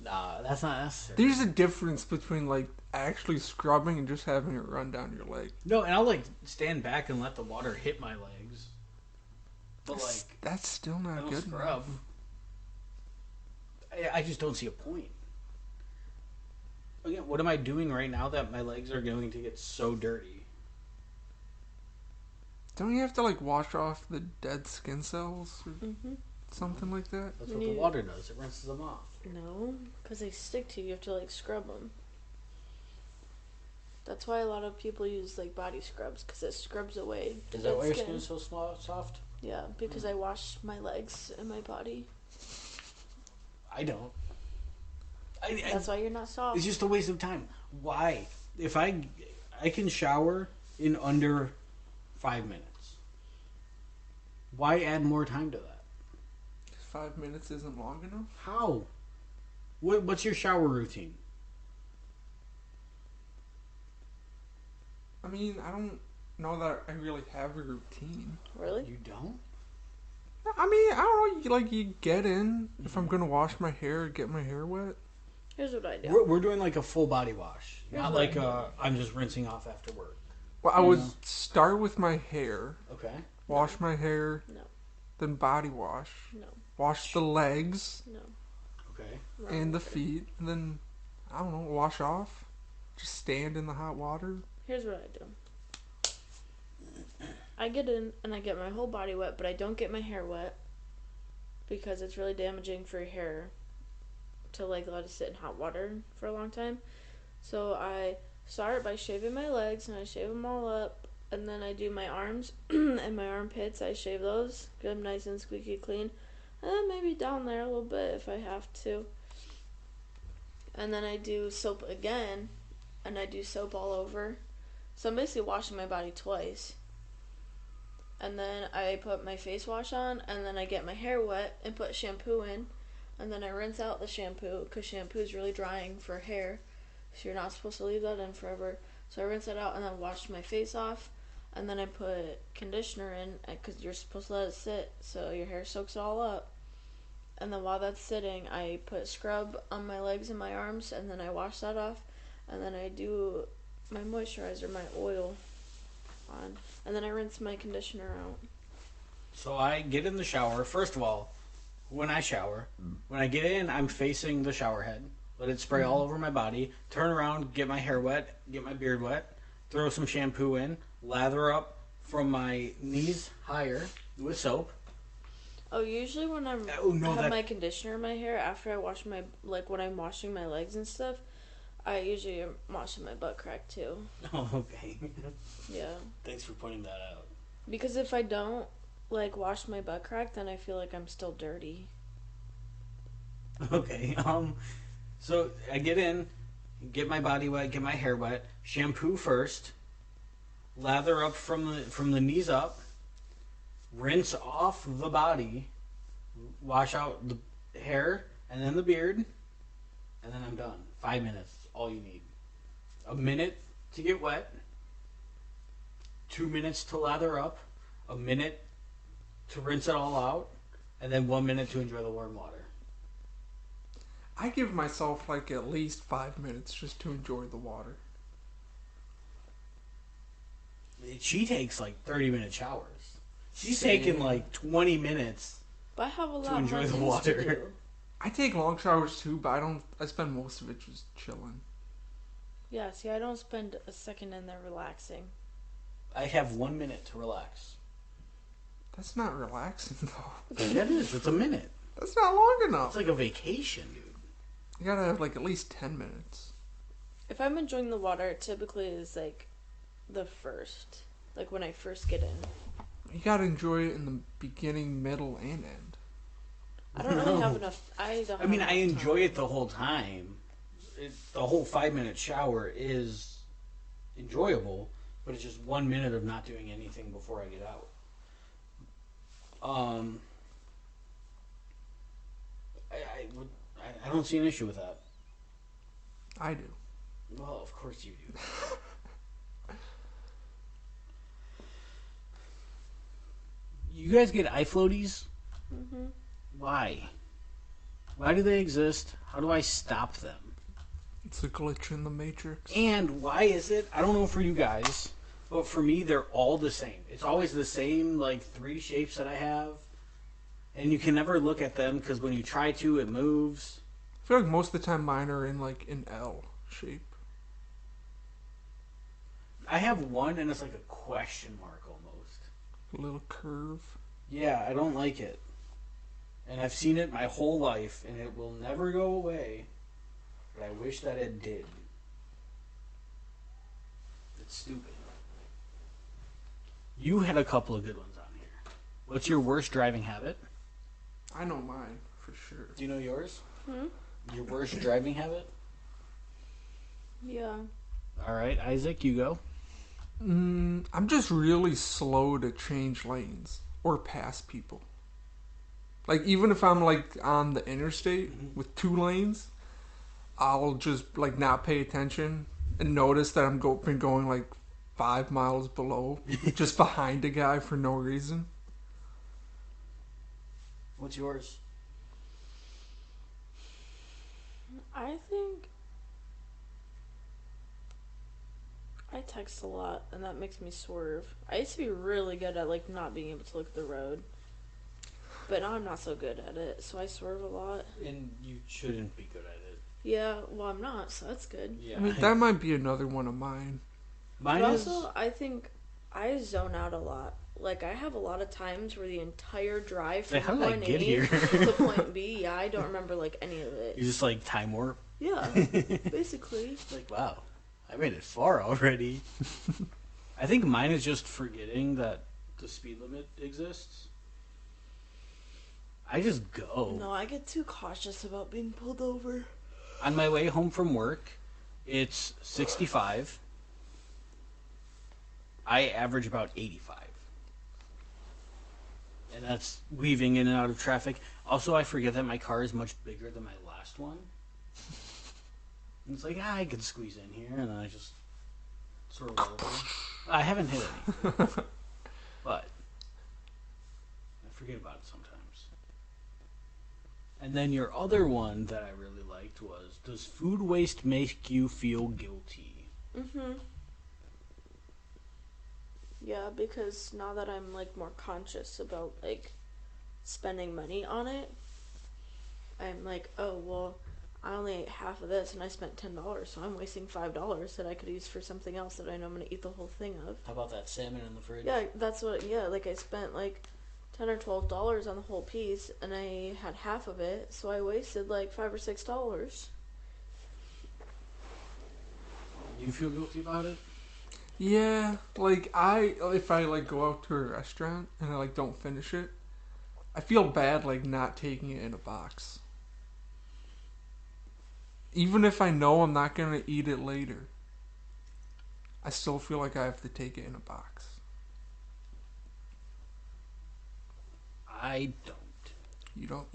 Speaker 1: Nah, that's not necessary.
Speaker 3: There's a difference between like actually scrubbing and just having it run down your leg.
Speaker 1: No, and I'll like stand back and let the water hit my legs. But like
Speaker 3: That's still
Speaker 1: I
Speaker 3: not
Speaker 1: don't
Speaker 3: good
Speaker 1: scrub.
Speaker 3: enough.
Speaker 1: I just don't see a point. Again, what am I doing right now that my legs are going to get so dirty?
Speaker 3: Don't you have to like wash off the dead skin cells or something like that?
Speaker 1: That's what the water does. It rinses them off.
Speaker 2: No, because they stick to you. You have to like scrub them. That's why a lot of people use like body scrubs because it scrubs away the
Speaker 1: Is that
Speaker 2: dead
Speaker 1: why your
Speaker 2: skin.
Speaker 1: skin is so soft?
Speaker 2: Yeah, because I wash my legs and my body.
Speaker 1: I don't.
Speaker 2: That's why you're not soft.
Speaker 1: It's just a waste of time. Why? If I can shower in under 5 minutes. Why add more time to that?
Speaker 3: 5 minutes isn't long enough.
Speaker 1: How? What's your shower routine?
Speaker 3: I mean, I don't know that I really have a routine.
Speaker 2: Really?
Speaker 1: You don't?
Speaker 3: I mean, I don't know. You get in. If I'm gonna wash my hair, get my hair wet.
Speaker 2: Here's what I do.
Speaker 1: We're doing like a full body wash,
Speaker 2: Here's
Speaker 1: not
Speaker 2: what
Speaker 1: like
Speaker 2: I
Speaker 1: I'm just rinsing off after work.
Speaker 3: Well, I would start with my hair,
Speaker 1: Okay.
Speaker 3: wash my hair,
Speaker 2: No.
Speaker 3: then body wash,
Speaker 2: No.
Speaker 3: wash the legs
Speaker 2: No.
Speaker 1: Okay.
Speaker 3: and the feet, and then I don't know, wash off. Just stand in the hot water.
Speaker 2: Here's what I do. I get in and I get my whole body wet, but I don't get my hair wet because it's really damaging for your hair to like let it sit in hot water for a long time. So I start by shaving my legs and I shave them all up, and then I do my arms and my armpits. I shave those, get them nice and squeaky clean, and then maybe down there a little bit if I have to. And then I do soap again, and I do soap all over. So I'm basically washing my body twice. And then I put my face wash on, and then I get my hair wet and put shampoo in. And then I rinse out the shampoo, because shampoo is really drying for hair. So you're not supposed to leave that in forever. So I rinse it out and then wash my face off. And then I put conditioner in, because you're supposed to let it sit so your hair soaks it all up. And then while that's sitting, I put scrub on my legs and my arms, and then I wash that off. And then I do my moisturizer, my oil on, and then I rinse my conditioner out.
Speaker 1: So I get in the shower. First of all, when I shower, when I get in, I'm facing the shower head. Let it spray all over my body. Turn around, get my hair wet, get my beard wet. Throw some shampoo in. Lather up from my knees higher with soap.
Speaker 2: Oh, usually when I have my conditioner in my hair, after I wash my, like when I'm washing my legs and stuff, I usually am washing my butt crack too.
Speaker 1: Oh, okay.
Speaker 2: Yeah.
Speaker 1: Thanks for pointing that out.
Speaker 2: Because if I don't, like, wash my butt crack, then I feel like I'm still dirty.
Speaker 1: Okay. So I get in, get my body wet, get my hair wet, shampoo first, lather up from the knees up, rinse off the body, wash out the hair and then the beard, and then I'm done. 5 minutes, all you need. A minute to get wet, 2 minutes to lather up, a minute to rinse it all out, and then 1 minute to enjoy the warm water.
Speaker 3: I give myself like at least 5 minutes just to enjoy the water.
Speaker 1: She takes like 30-minute showers. She's
Speaker 3: Same.
Speaker 1: taking like 20 minutes.
Speaker 2: But I have a lot
Speaker 1: To enjoy
Speaker 2: more
Speaker 1: the
Speaker 2: things
Speaker 1: water.
Speaker 2: to do.
Speaker 3: I take long showers too, but I spend most of it just chilling.
Speaker 2: Yeah, see, I don't spend a second in there relaxing.
Speaker 1: I have 1 minute to relax.
Speaker 3: That's not relaxing though.
Speaker 1: Yeah, it is. It's a minute.
Speaker 3: That's not long enough.
Speaker 1: It's like a vacation, dude.
Speaker 3: You gotta have like at least 10 minutes.
Speaker 2: If I'm enjoying the water, it typically is like the first. Like when I first get in.
Speaker 3: You gotta enjoy it in the beginning, middle, and end.
Speaker 2: I don't really have enough. I
Speaker 1: enjoy it the whole time. The whole 5-minute shower is enjoyable, but it's just 1 minute of not doing anything before I get out. I don't see an issue with that.
Speaker 3: I do.
Speaker 1: Well, of course you do. You guys get eye floaties?
Speaker 2: Mm-hmm.
Speaker 1: Why? Why do they exist? How do I stop them?
Speaker 3: It's a glitch in the matrix.
Speaker 1: And why is it? I don't know for you guys, but for me, they're all the same. It's always the same, like, 3 shapes that I have. And you can never look at them because when you try to, it moves.
Speaker 3: I feel like most of the time mine are in like an L shape.
Speaker 1: I have one and it's like a question mark almost.
Speaker 3: A little curve.
Speaker 1: Yeah, I don't like it. And I've seen it my whole life and it will never go away. But I wish that it did. It's stupid. You had a couple of good ones on here. What's your worst driving habit?
Speaker 3: I know mine for sure.
Speaker 1: Do you know yours?
Speaker 2: Hmm?
Speaker 1: Your worst driving habit?
Speaker 2: Yeah.
Speaker 1: All right, Isaac, you go.
Speaker 3: I'm just really slow to change lanes or pass people. Like even if I'm like on the interstate with 2 lanes, I'll just like not pay attention and notice that I'm been going like 5 miles below, just behind a guy for no reason.
Speaker 1: What's yours?
Speaker 2: I think I text a lot, and that makes me swerve. I used to be really good at like not being able to look at the road, but now I'm not so good at it, so I swerve a lot.
Speaker 1: And you shouldn't be good at it.
Speaker 2: Yeah, well, I'm not, so that's good.
Speaker 1: Yeah.
Speaker 3: I mean, that might be another one of mine.
Speaker 1: Mine
Speaker 2: But
Speaker 1: is...
Speaker 2: also, I think I zone out a lot. Like, I have a lot of times where the entire drive from
Speaker 1: How did I
Speaker 2: point
Speaker 1: get
Speaker 2: A
Speaker 1: here?
Speaker 2: to point B, yeah, I don't remember, like, any of it.
Speaker 1: You just like time warp?
Speaker 2: Yeah, basically.
Speaker 1: Like, wow, I made it far already. I think mine is just forgetting that the speed limit exists. I just go.
Speaker 2: No, I get too cautious about being pulled over.
Speaker 1: On my way home from work, it's 65. I average about 85. And that's weaving in and out of traffic. Also, I forget that my car is much bigger than my last one. And it's like, I could squeeze in here, and then I just sort of roll over. I haven't hit anything. But I forget about it sometimes. And then your other one that I really liked was, does food waste make you feel guilty?
Speaker 2: Mm-hmm. Yeah, because now that I'm, like, more conscious about, like, spending money on it, I'm like, oh, well, I only ate half of this and I spent $10, so I'm wasting $5 that I could use for something else that I know I'm going to eat the whole thing of.
Speaker 1: How about that salmon in the fridge?
Speaker 2: Yeah, that's what, yeah, like, I spent, like, $10 or $12 on the whole piece, and I had half of it, so I wasted, like, $5 or $6.
Speaker 1: Do you feel guilty about it?
Speaker 3: Yeah, like if I like go out to a restaurant and I like don't finish it, I feel bad like not taking it in a box. Even if I know I'm not gonna eat it later, I still feel like I have to take it in a box.
Speaker 1: I don't.
Speaker 3: You don't.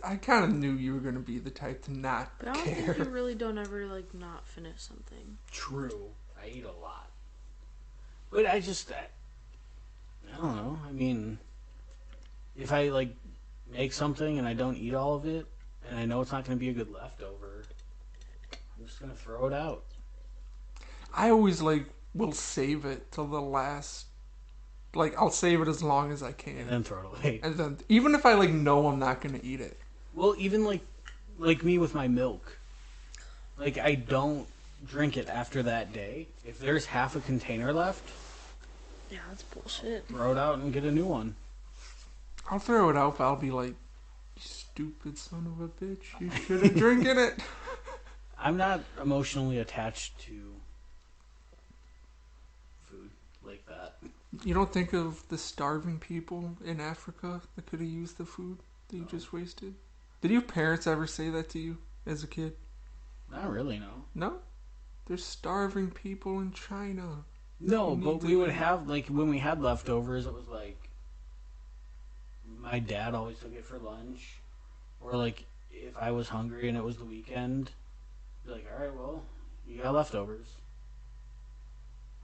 Speaker 3: I kind of knew you were gonna be the type to not
Speaker 2: But I don't
Speaker 3: care.
Speaker 2: think you really don't ever like not finish something.
Speaker 1: True. I eat a lot. But I don't know. I mean, if I like make something and I don't eat all of it, and I know it's not going to be a good leftover, I'm just going to throw it out.
Speaker 3: I always like will save it till the last. Like I'll save it as long as I can,
Speaker 1: And then throw it away.
Speaker 3: and then even if I like know I'm not gonna eat it.
Speaker 1: Well, even like me with my milk. Like, I don't drink it after that day. If there's half a container left,
Speaker 2: Yeah, that's bullshit.
Speaker 1: throw it out and get a new one.
Speaker 3: I'll throw it out, but I'll be like, "You stupid son of a bitch! You should have drinking it."
Speaker 1: I'm not emotionally attached to food like that.
Speaker 3: You don't think of the starving people in Africa that could have used the food that you
Speaker 1: No.
Speaker 3: just wasted? Did your parents ever say that to you as a kid?
Speaker 1: Not really, no.
Speaker 3: No? There's starving people in China.
Speaker 1: No,
Speaker 3: You need
Speaker 1: but
Speaker 3: to
Speaker 1: we would
Speaker 3: eat.
Speaker 1: have, like, when we had leftovers, it was like, my dad always took it for lunch. Or, like, if I was hungry and it was the weekend, be like, alright, well, you got leftovers.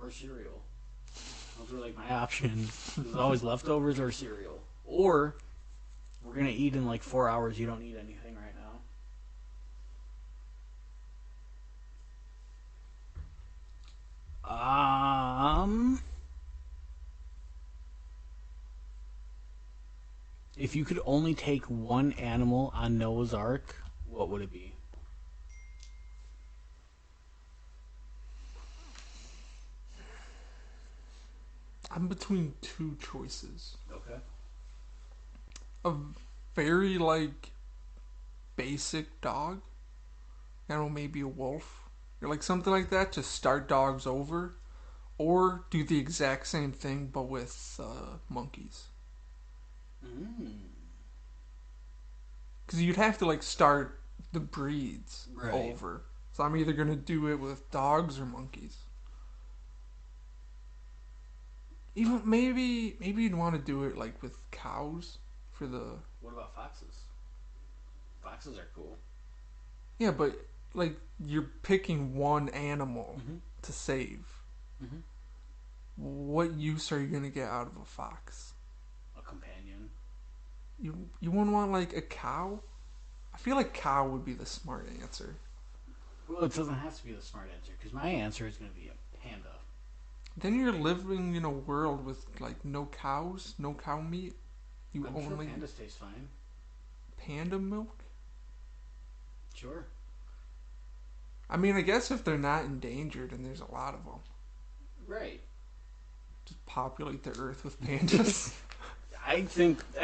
Speaker 1: Or cereal. Those were, like, my options. It was always leftovers or cereal. Or, we're gonna eat in, like, 4 hours, you don't need anything right now. If you could only take one animal on Noah's Ark, what would it be?
Speaker 3: I'm between two choices.
Speaker 1: Okay.
Speaker 3: A very, like, basic dog. I don't know, maybe a wolf. Or, like, something like that to start dogs over. Or do the exact same thing, but with monkeys. Because you'd have to, like, start the breeds
Speaker 1: Right.
Speaker 3: over. So I'm either going to do it with dogs or monkeys. Even maybe you'd want to do it, like, with cows for the...
Speaker 1: What about foxes? Foxes are cool.
Speaker 3: Yeah, but, like, you're picking one animal
Speaker 1: Mhm.
Speaker 3: to save.
Speaker 1: Mhm.
Speaker 3: What use are you going to get out of a fox?
Speaker 1: A companion.
Speaker 3: You wouldn't want, like, a cow? I feel like cow would be the smart answer.
Speaker 1: Well, it doesn't have to be the smart answer, because my answer is going to be a panda.
Speaker 3: Then you're living in a world with, like, no cows, no cow meat. You
Speaker 1: I'm
Speaker 3: only
Speaker 1: sure pandas taste fine.
Speaker 3: panda milk?
Speaker 1: Sure.
Speaker 3: I mean, I guess if they're not endangered and there's a lot of them,
Speaker 1: Right.
Speaker 3: just populate the earth with pandas.
Speaker 1: I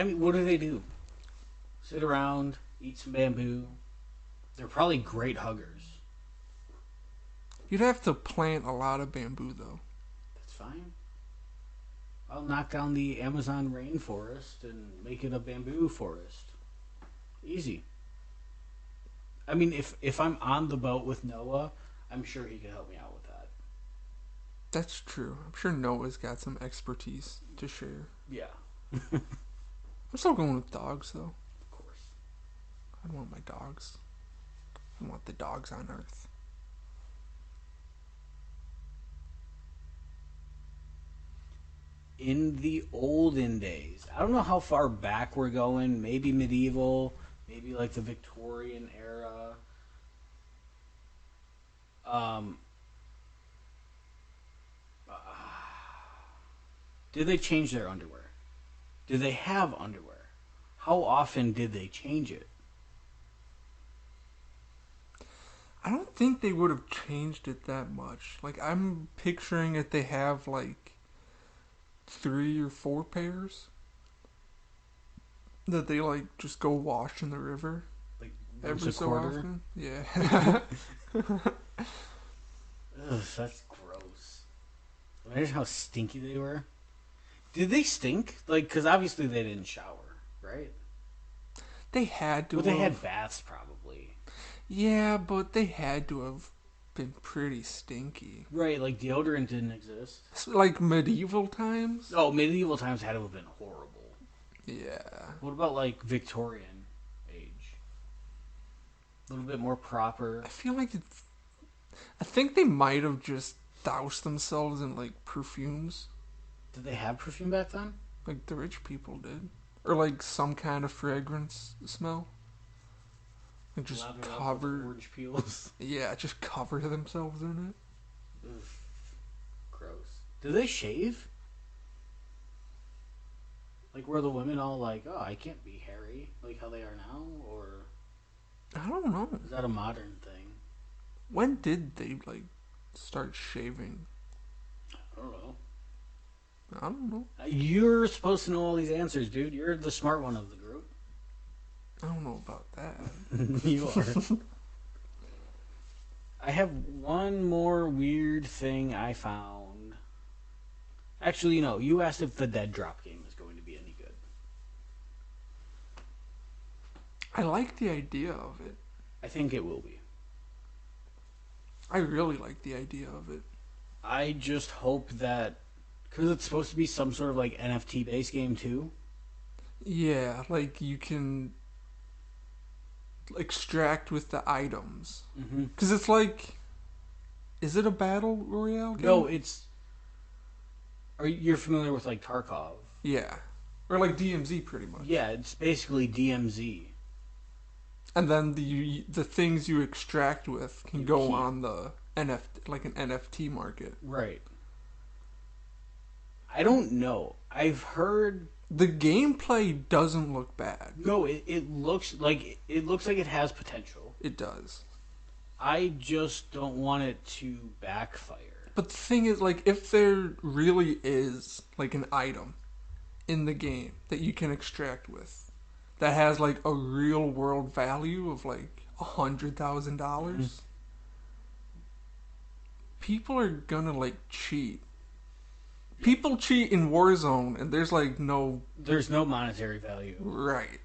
Speaker 1: mean, what do they do? Sit around, eat some bamboo. They're probably great huggers.
Speaker 3: You'd have to plant a lot of bamboo, though.
Speaker 1: That's fine. I'll knock down the Amazon rainforest and make it a bamboo forest. Easy. I mean, if I'm on the boat with Noah, I'm sure he could help me out with that.
Speaker 3: That's true. I'm sure Noah's got some expertise to share.
Speaker 1: Yeah,
Speaker 3: I'm still going with dogs, though.
Speaker 1: of course.
Speaker 3: I want my dogs. I want the dogs on Earth.
Speaker 1: In the olden days, I don't know how far back we're going. Maybe medieval, maybe like the Victorian era. Um, did they change their underwear? Did they have underwear? How often did they change it?
Speaker 3: I don't think they would have changed it that much. Like, I'm picturing it, they have, like, 3 or 4 pairs that they, like, just go wash in the river
Speaker 1: Like once
Speaker 3: every
Speaker 1: a
Speaker 3: so
Speaker 1: quarter?
Speaker 3: often. Yeah.
Speaker 1: Ugh, that's gross. Imagine how stinky they were. Did they stink? Like, because obviously they didn't shower, right?
Speaker 3: They had to
Speaker 1: But they had
Speaker 3: have.
Speaker 1: baths, probably.
Speaker 3: Yeah, but they had to have been pretty stinky.
Speaker 1: Right, like deodorant didn't exist.
Speaker 3: Like medieval times?
Speaker 1: Oh, medieval times had to have been horrible.
Speaker 3: Yeah.
Speaker 1: What about like Victorian age? A little bit more proper.
Speaker 3: I feel like it's. I think they might have just doused themselves in like perfumes.
Speaker 1: Did they have perfume back then?
Speaker 3: Like the rich people did. Or like some kind of fragrance smell. Like just
Speaker 1: Lathered up with
Speaker 3: cover.
Speaker 1: orange peels.
Speaker 3: Yeah, just cover themselves in it.
Speaker 1: Ugh. Gross. Did they shave? Like, were the women all like, oh, I can't be hairy, like how they are now? Or
Speaker 3: I don't know.
Speaker 1: is that a modern thing?
Speaker 3: When did they like start shaving?
Speaker 1: I don't know.
Speaker 3: I don't know.
Speaker 1: You're supposed to know all these answers, dude. You're the smart one of the group.
Speaker 3: I don't know about that.
Speaker 1: You are. I have one more weird thing I found. Actually, no. You asked if the Dead Drop game is going to be any good.
Speaker 3: I like the idea of it.
Speaker 1: I think it will be.
Speaker 3: I really like the idea of it.
Speaker 1: I just hope that, because it's supposed to be some sort of like NFT based game too.
Speaker 3: Yeah, like you can extract with the items.
Speaker 1: Mm-hmm.
Speaker 3: Because it's like, is it a battle royale game?
Speaker 1: No, it's. You're familiar with like Tarkov?
Speaker 3: Yeah. Or like DMZ pretty much.
Speaker 1: Yeah, it's basically DMZ.
Speaker 3: And then the things you extract with can
Speaker 1: You
Speaker 3: go
Speaker 1: keep.
Speaker 3: on the NFT, like an NFT market.
Speaker 1: Right. I don't know. I've heard.
Speaker 3: The gameplay doesn't look bad.
Speaker 1: No, it looks like it has potential.
Speaker 3: It does.
Speaker 1: I just don't want it to backfire.
Speaker 3: But the thing is, like, if there really is like an item in the game that you can extract with that has like a real world value of like $100,000, people are gonna like cheat. People cheat in Warzone, and there's like no
Speaker 1: There's no monetary value.
Speaker 3: right.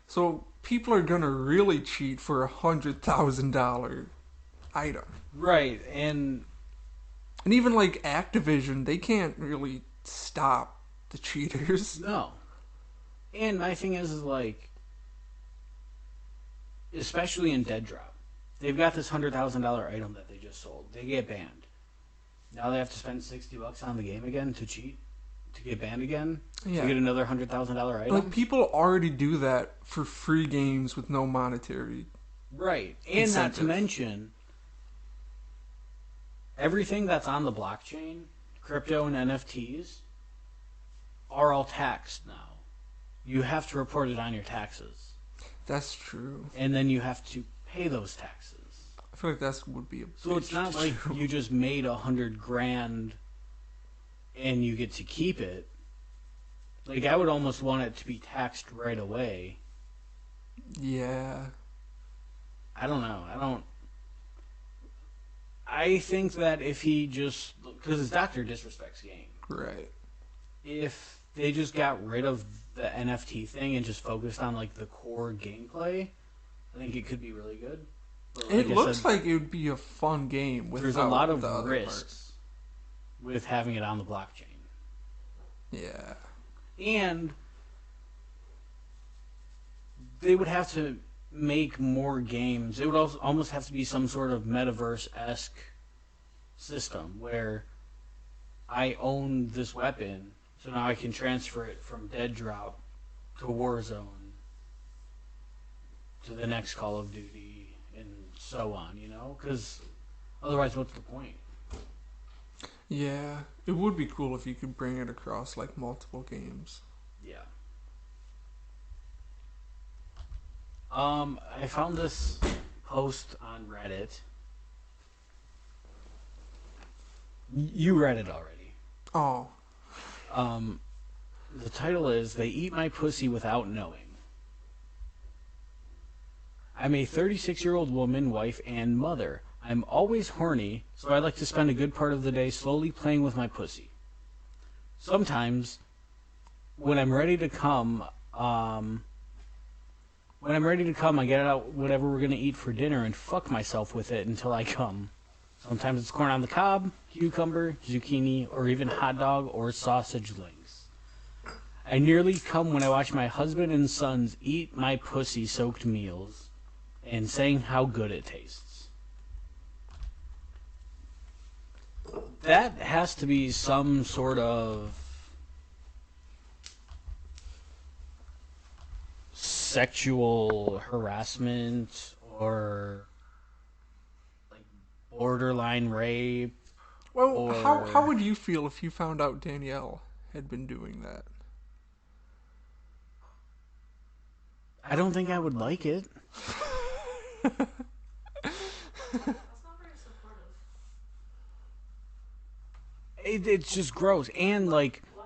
Speaker 3: So people are gonna really cheat for $100,000 item.
Speaker 1: Right, and
Speaker 3: even like Activision, they can't really stop the cheaters.
Speaker 1: no. And my thing is like, especially in Dead Drop, they've got this $100,000 item that they just sold. They get banned. Now they have to spend $60 on the game again to cheat, to get banned again,
Speaker 3: Yeah.
Speaker 1: to get another $100,000 item.
Speaker 3: Like people already do that for free games with no monetary.
Speaker 1: Right, and not to
Speaker 3: incentive.
Speaker 1: mention everything that's on the blockchain, crypto and NFTs, are all taxed now. You have to report it on your taxes,
Speaker 3: That's true.
Speaker 1: and then you have to pay those taxes.
Speaker 3: I feel like that would be a.
Speaker 1: So it's not like you just made $100,000 and you get to keep it. Like, I would almost want it to be taxed right away.
Speaker 3: Yeah.
Speaker 1: I don't know. I think that if he just, because it's Dr. Disrespect's game,
Speaker 3: Right.
Speaker 1: if they just got rid of the NFT thing and just focused on like the core gameplay, I think it could be really good. But
Speaker 3: It
Speaker 1: I
Speaker 3: looks
Speaker 1: said,
Speaker 3: like it would be a fun game with
Speaker 1: there's a lot of
Speaker 3: the other
Speaker 1: risks with having it on the blockchain.
Speaker 3: parts. Yeah.
Speaker 1: And they would have to make more games. It would also almost have to be some sort of metaverse-esque system where I own this weapon, so now I can transfer it from Dead Drop to Warzone to the next Call of Duty and so on, you know? Because otherwise, what's the point?
Speaker 3: Yeah. It would be cool if you could bring it across like multiple games.
Speaker 1: Yeah. I found this post on Reddit. You read it already.
Speaker 3: Oh.
Speaker 1: The title is "They Eat My Pussy Without Knowing." I'm a 36-year-old woman, wife, and mother. I'm always horny, so I like to spend a good part of the day slowly playing with my pussy. Sometimes, when I'm ready to come, I get out whatever we're gonna eat for dinner and fuck myself with it until I come. Sometimes it's corn on the cob, cucumber, zucchini, or even hot dog or sausage links. I nearly come when I watch my husband and sons eat my pussy-soaked meals and saying how good it tastes. That has to be some sort of sexual harassment or like borderline rape.
Speaker 3: Well, how would you feel if you found out Danielle had been doing that?
Speaker 1: I don't think I would like it.
Speaker 2: That's not very supportive.
Speaker 1: It's just gross. And like,
Speaker 2: Why?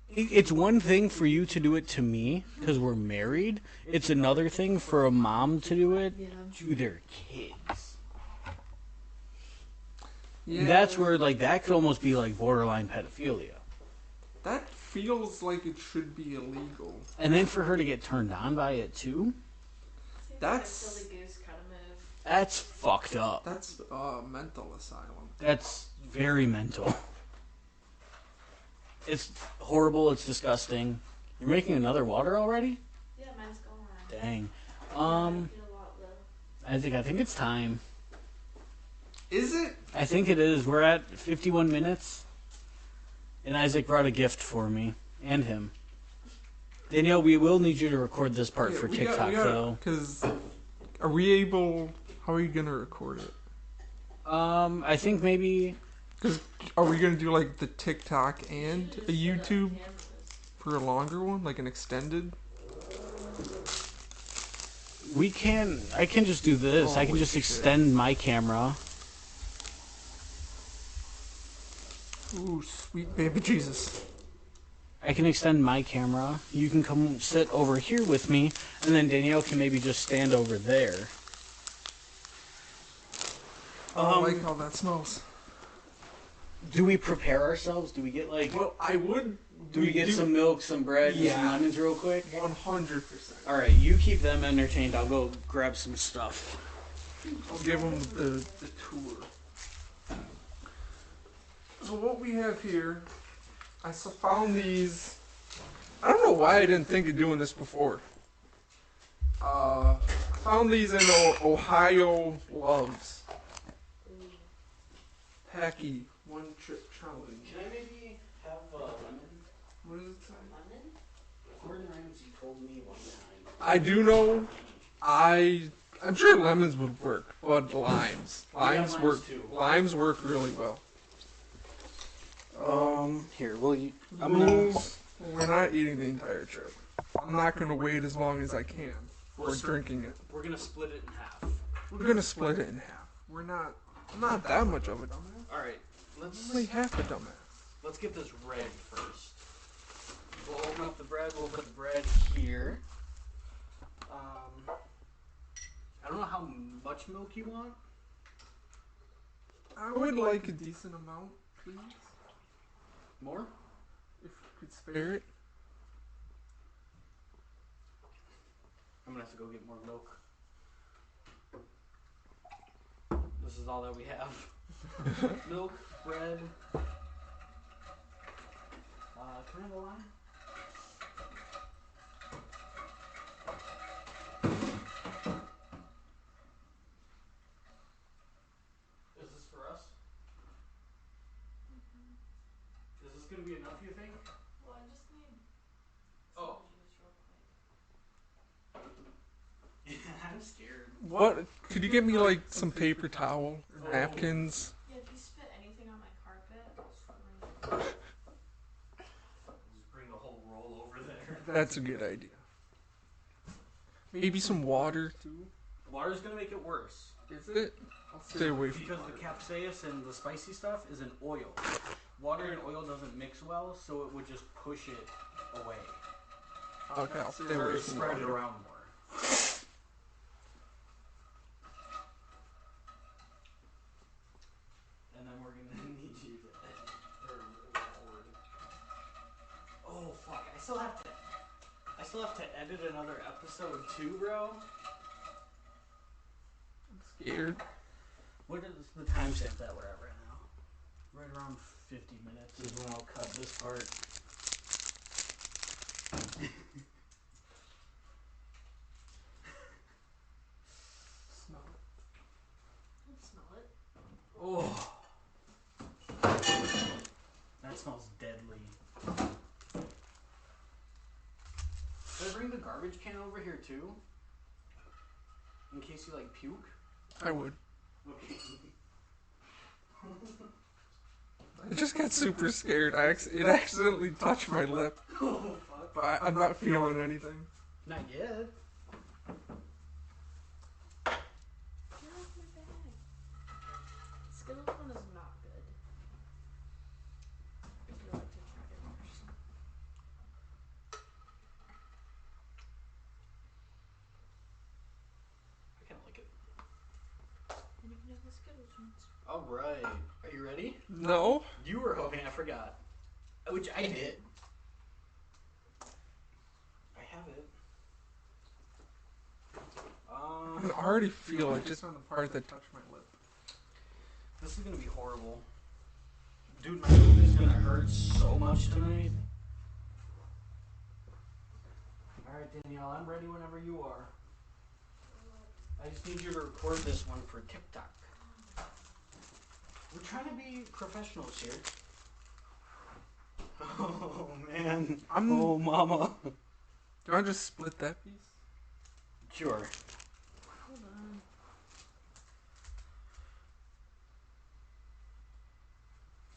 Speaker 1: it's one thing for you to do it to me because we're married. It's another thing for a mom to do it to their kids.
Speaker 3: Yeah,
Speaker 1: That's where like that could almost be like borderline pedophilia.
Speaker 3: that feels like it should be illegal.
Speaker 1: And then for her to get turned on by it too,
Speaker 3: That's
Speaker 2: silly goose kind of move.
Speaker 1: that's fucked up.
Speaker 3: That's mental asylum.
Speaker 1: That's very mental. It's horrible. It's disgusting. You're making another water already?
Speaker 2: Yeah, mine's going.
Speaker 1: Dang.
Speaker 2: I get a lot though.
Speaker 1: I think it's time.
Speaker 3: Is it?
Speaker 1: I think it is. We're at 51 minutes. And Isaac brought a gift for me and him. Danielle, we will need you to record this part for TikTok, though.
Speaker 3: Because are we able? How are you gonna record it?
Speaker 1: I think maybe.
Speaker 3: Because are we gonna do like the TikTok and a YouTube for a longer one, like an extended?
Speaker 1: We can. I can just do this. I can just extend my camera.
Speaker 3: Ooh, sweet baby Jesus.
Speaker 1: I can extend my camera. You can come sit over here with me, and then Danielle can maybe just stand over there.
Speaker 3: I like how that smells.
Speaker 1: Do we prepare ourselves? Do we get like?
Speaker 3: Well, I would.
Speaker 1: Do we get some milk, some bread, and
Speaker 3: Yeah.
Speaker 1: some lemons real quick?
Speaker 3: 100%.
Speaker 1: All right, you keep them entertained. I'll go grab some stuff.
Speaker 3: I'll give them the tour. So what we have here, I found these. I don't know why I didn't think of doing this before. I found these in Ohio Loves. Packy one trip challenge.
Speaker 1: Can I maybe have lemon?
Speaker 3: What does it say?
Speaker 2: Lemon?
Speaker 1: Gordon Ramsay told me one time.
Speaker 3: I do know. I'm sure lemons would work, but limes
Speaker 1: limes
Speaker 3: work
Speaker 1: too.
Speaker 3: Limes work really well.
Speaker 1: Here, will you?
Speaker 3: Rules. We're not eating the entire trip. I'm not gonna wait as long as I can for drinking it.
Speaker 1: We're gonna split it in half.
Speaker 3: We're gonna split it in half. I'm not that much of a dumbass.
Speaker 1: All right,
Speaker 3: I'm only half a dumbass.
Speaker 1: let's get this red first. We'll open up the bread. We'll put the bread here. I don't know how much milk you want.
Speaker 3: I would like a decent amount, please,
Speaker 1: More?
Speaker 3: if you could spare it.
Speaker 1: I'm gonna have to go get more milk. This is all that we have. Milk, bread. Can I have a lime? Is this for us? Is this gonna be enough, you think?
Speaker 2: Well, I just need
Speaker 1: Oh.
Speaker 2: juice real quick.
Speaker 1: Yeah, I'm scared.
Speaker 3: What? Could you get me like some paper towel, or napkins?
Speaker 2: Yeah, if you spit anything on my carpet,
Speaker 1: Just bring the whole roll over there.
Speaker 3: That's a good idea. Maybe some water too.
Speaker 1: Water's gonna make it worse.
Speaker 3: Is it? I'll stay away from
Speaker 1: Because the
Speaker 3: water.
Speaker 1: capsaicin and the spicy stuff is an oil. Water and oil doesn't mix well, so it would just push it away.
Speaker 3: Okay, I'll stay away
Speaker 1: Or
Speaker 3: from
Speaker 1: spread it
Speaker 3: water.
Speaker 1: around more. I still have to edit another episode too, bro.
Speaker 3: I'm scared.
Speaker 1: What is the timestamp that we're at right now? Right around 50 minutes is when I'll cut this part.
Speaker 3: Smell it.
Speaker 2: Don't smell it.
Speaker 1: Oh. That smells deadly. Should I bring the garbage can over here too? In case you like puke?
Speaker 3: I would.
Speaker 1: Okay.
Speaker 3: I just got super scared. It accidentally touched my lip,
Speaker 1: Oh, fuck.
Speaker 3: but I'm not feeling anything.
Speaker 1: Not yet.
Speaker 2: Get off my bag. Skittles one is not good. If you like to try it first.
Speaker 1: I kind of like it.
Speaker 2: And you can have the Skittles ones.
Speaker 1: Alright. Are you ready?
Speaker 3: No.
Speaker 1: You were hoping I forgot. Which I did. I have it.
Speaker 3: I can already feel it just on the part that touched my lip.
Speaker 1: This is gonna be horrible. Dude, my lip is gonna hurt so much tonight. Alright, Danielle, I'm ready whenever you are. I just need you to record this one for TikTok. We're trying to be professionals here. Oh, man. Oh, mama.
Speaker 3: Do you want to just split that piece?
Speaker 1: Sure.
Speaker 2: Hold on.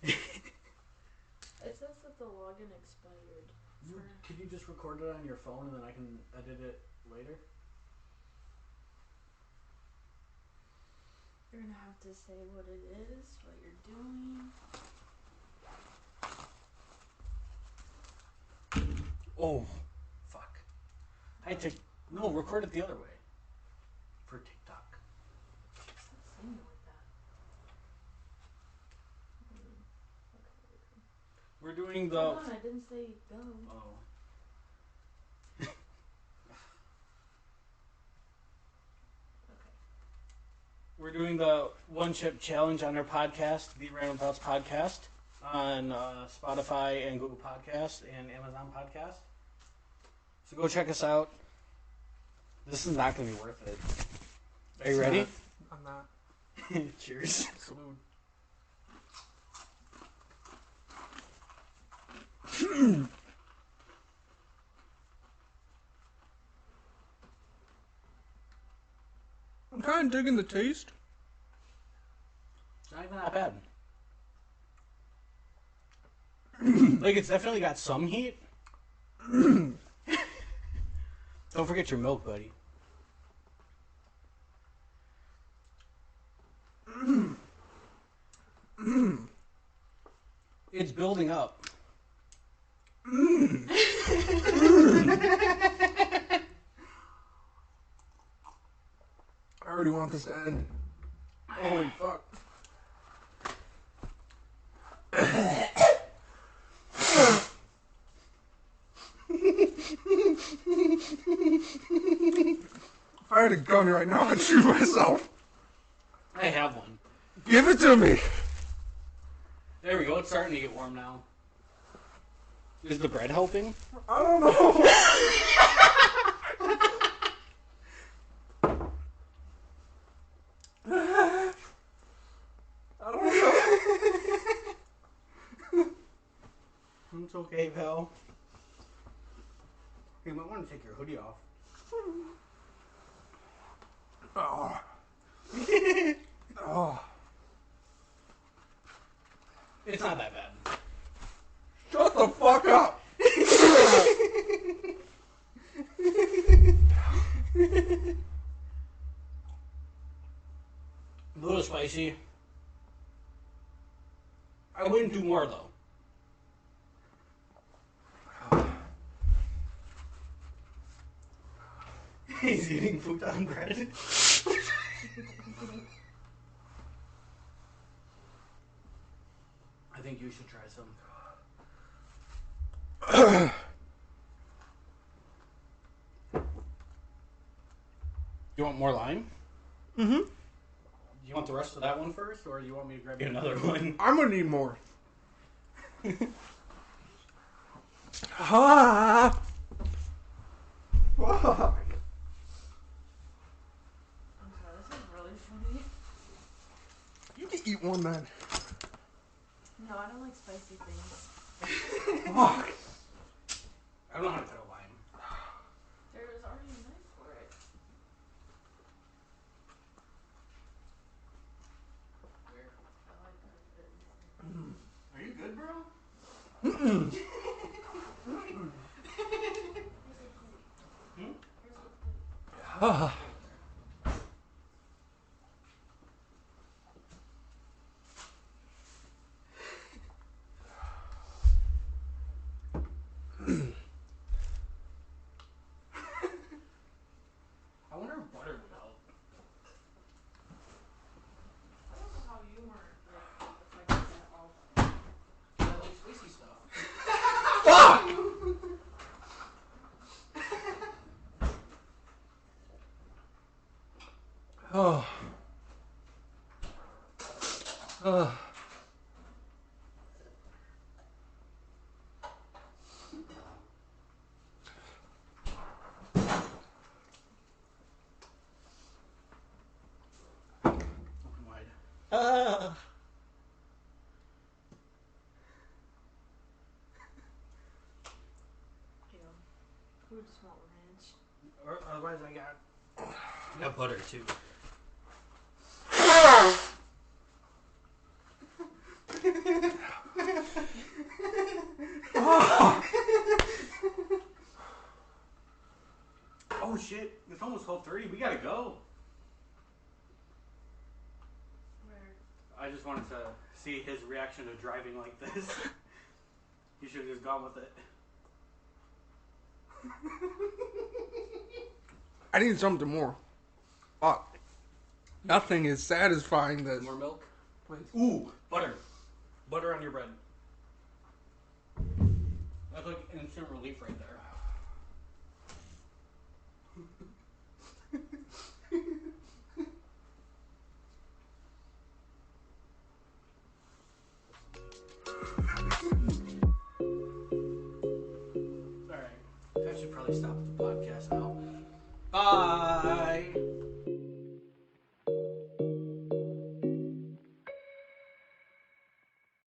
Speaker 2: It says that the login expired.
Speaker 1: Could you just record it on your phone and then I can edit it later?
Speaker 2: You're gonna have to say what it is, what you're doing.
Speaker 1: Oh, fuck. I had to... No, record it the other way. For TikTok.
Speaker 2: Stop saying it like that. Okay.
Speaker 1: We're doing the...
Speaker 2: Hold on, I didn't say go.
Speaker 1: Oh. We're doing the One Chip Challenge on our podcast, the Random Thoughts Podcast, on Spotify and Google Podcast and Amazon Podcast. So go check us out. This is not going to be worth it. Are you ready?
Speaker 3: I'm not.
Speaker 1: Cheers.
Speaker 3: Salute. I'm kind of digging the taste.
Speaker 1: It's not even that bad. Like, it's definitely got some heat. Don't forget your milk, buddy. It's building up.
Speaker 3: I already want this to end.
Speaker 1: Holy fuck.
Speaker 3: If I had a gun right now, I'd shoot myself.
Speaker 1: I have one.
Speaker 3: Give it to me.
Speaker 1: There we go. It's starting to get warm now. Is the bread helping?
Speaker 3: I don't know. I don't know.
Speaker 1: It's okay, pal. You might want to take your hoodie off.
Speaker 3: Oh. Oh.
Speaker 1: It's not that bad.
Speaker 3: Shut the fuck up.
Speaker 1: A little spicy. I wouldn't do more though. He's eating futon bread. I think you should try some. You want more lime?
Speaker 3: Mm-hmm.
Speaker 1: Do you want the rest of that one first, or do you want me to grab you another one?
Speaker 3: I'm gonna need more. Ah! Fuck.
Speaker 2: I'm sorry, this is really funny.
Speaker 3: You can eat one then.
Speaker 2: No, I don't like spicy things.
Speaker 3: Fuck.
Speaker 1: I don't know how to cut a lime.
Speaker 2: There was already a knife for it. Where?
Speaker 1: Are you good, bro?
Speaker 3: Mm-mm. Ah.
Speaker 1: I wonder if butter would help.
Speaker 2: I don't know how you weren't like affected at all by it.
Speaker 1: I like spicy stuff.
Speaker 3: Fuck! Oh.
Speaker 1: Open wide.
Speaker 2: Yeah. Who just want ranch?
Speaker 1: Or otherwise, I got butter too. Oh shit! It's almost 12:30. We gotta go.
Speaker 2: Where?
Speaker 1: I just wanted to see his reaction to driving like this. You should have just gone with it.
Speaker 3: I need something more. Fuck. Nothing is satisfying this.
Speaker 1: More milk?
Speaker 3: Please.
Speaker 1: Ooh, butter. Butter on your bread. That's like instant relief right there. Alright. I should probably stop the podcast now. Bye.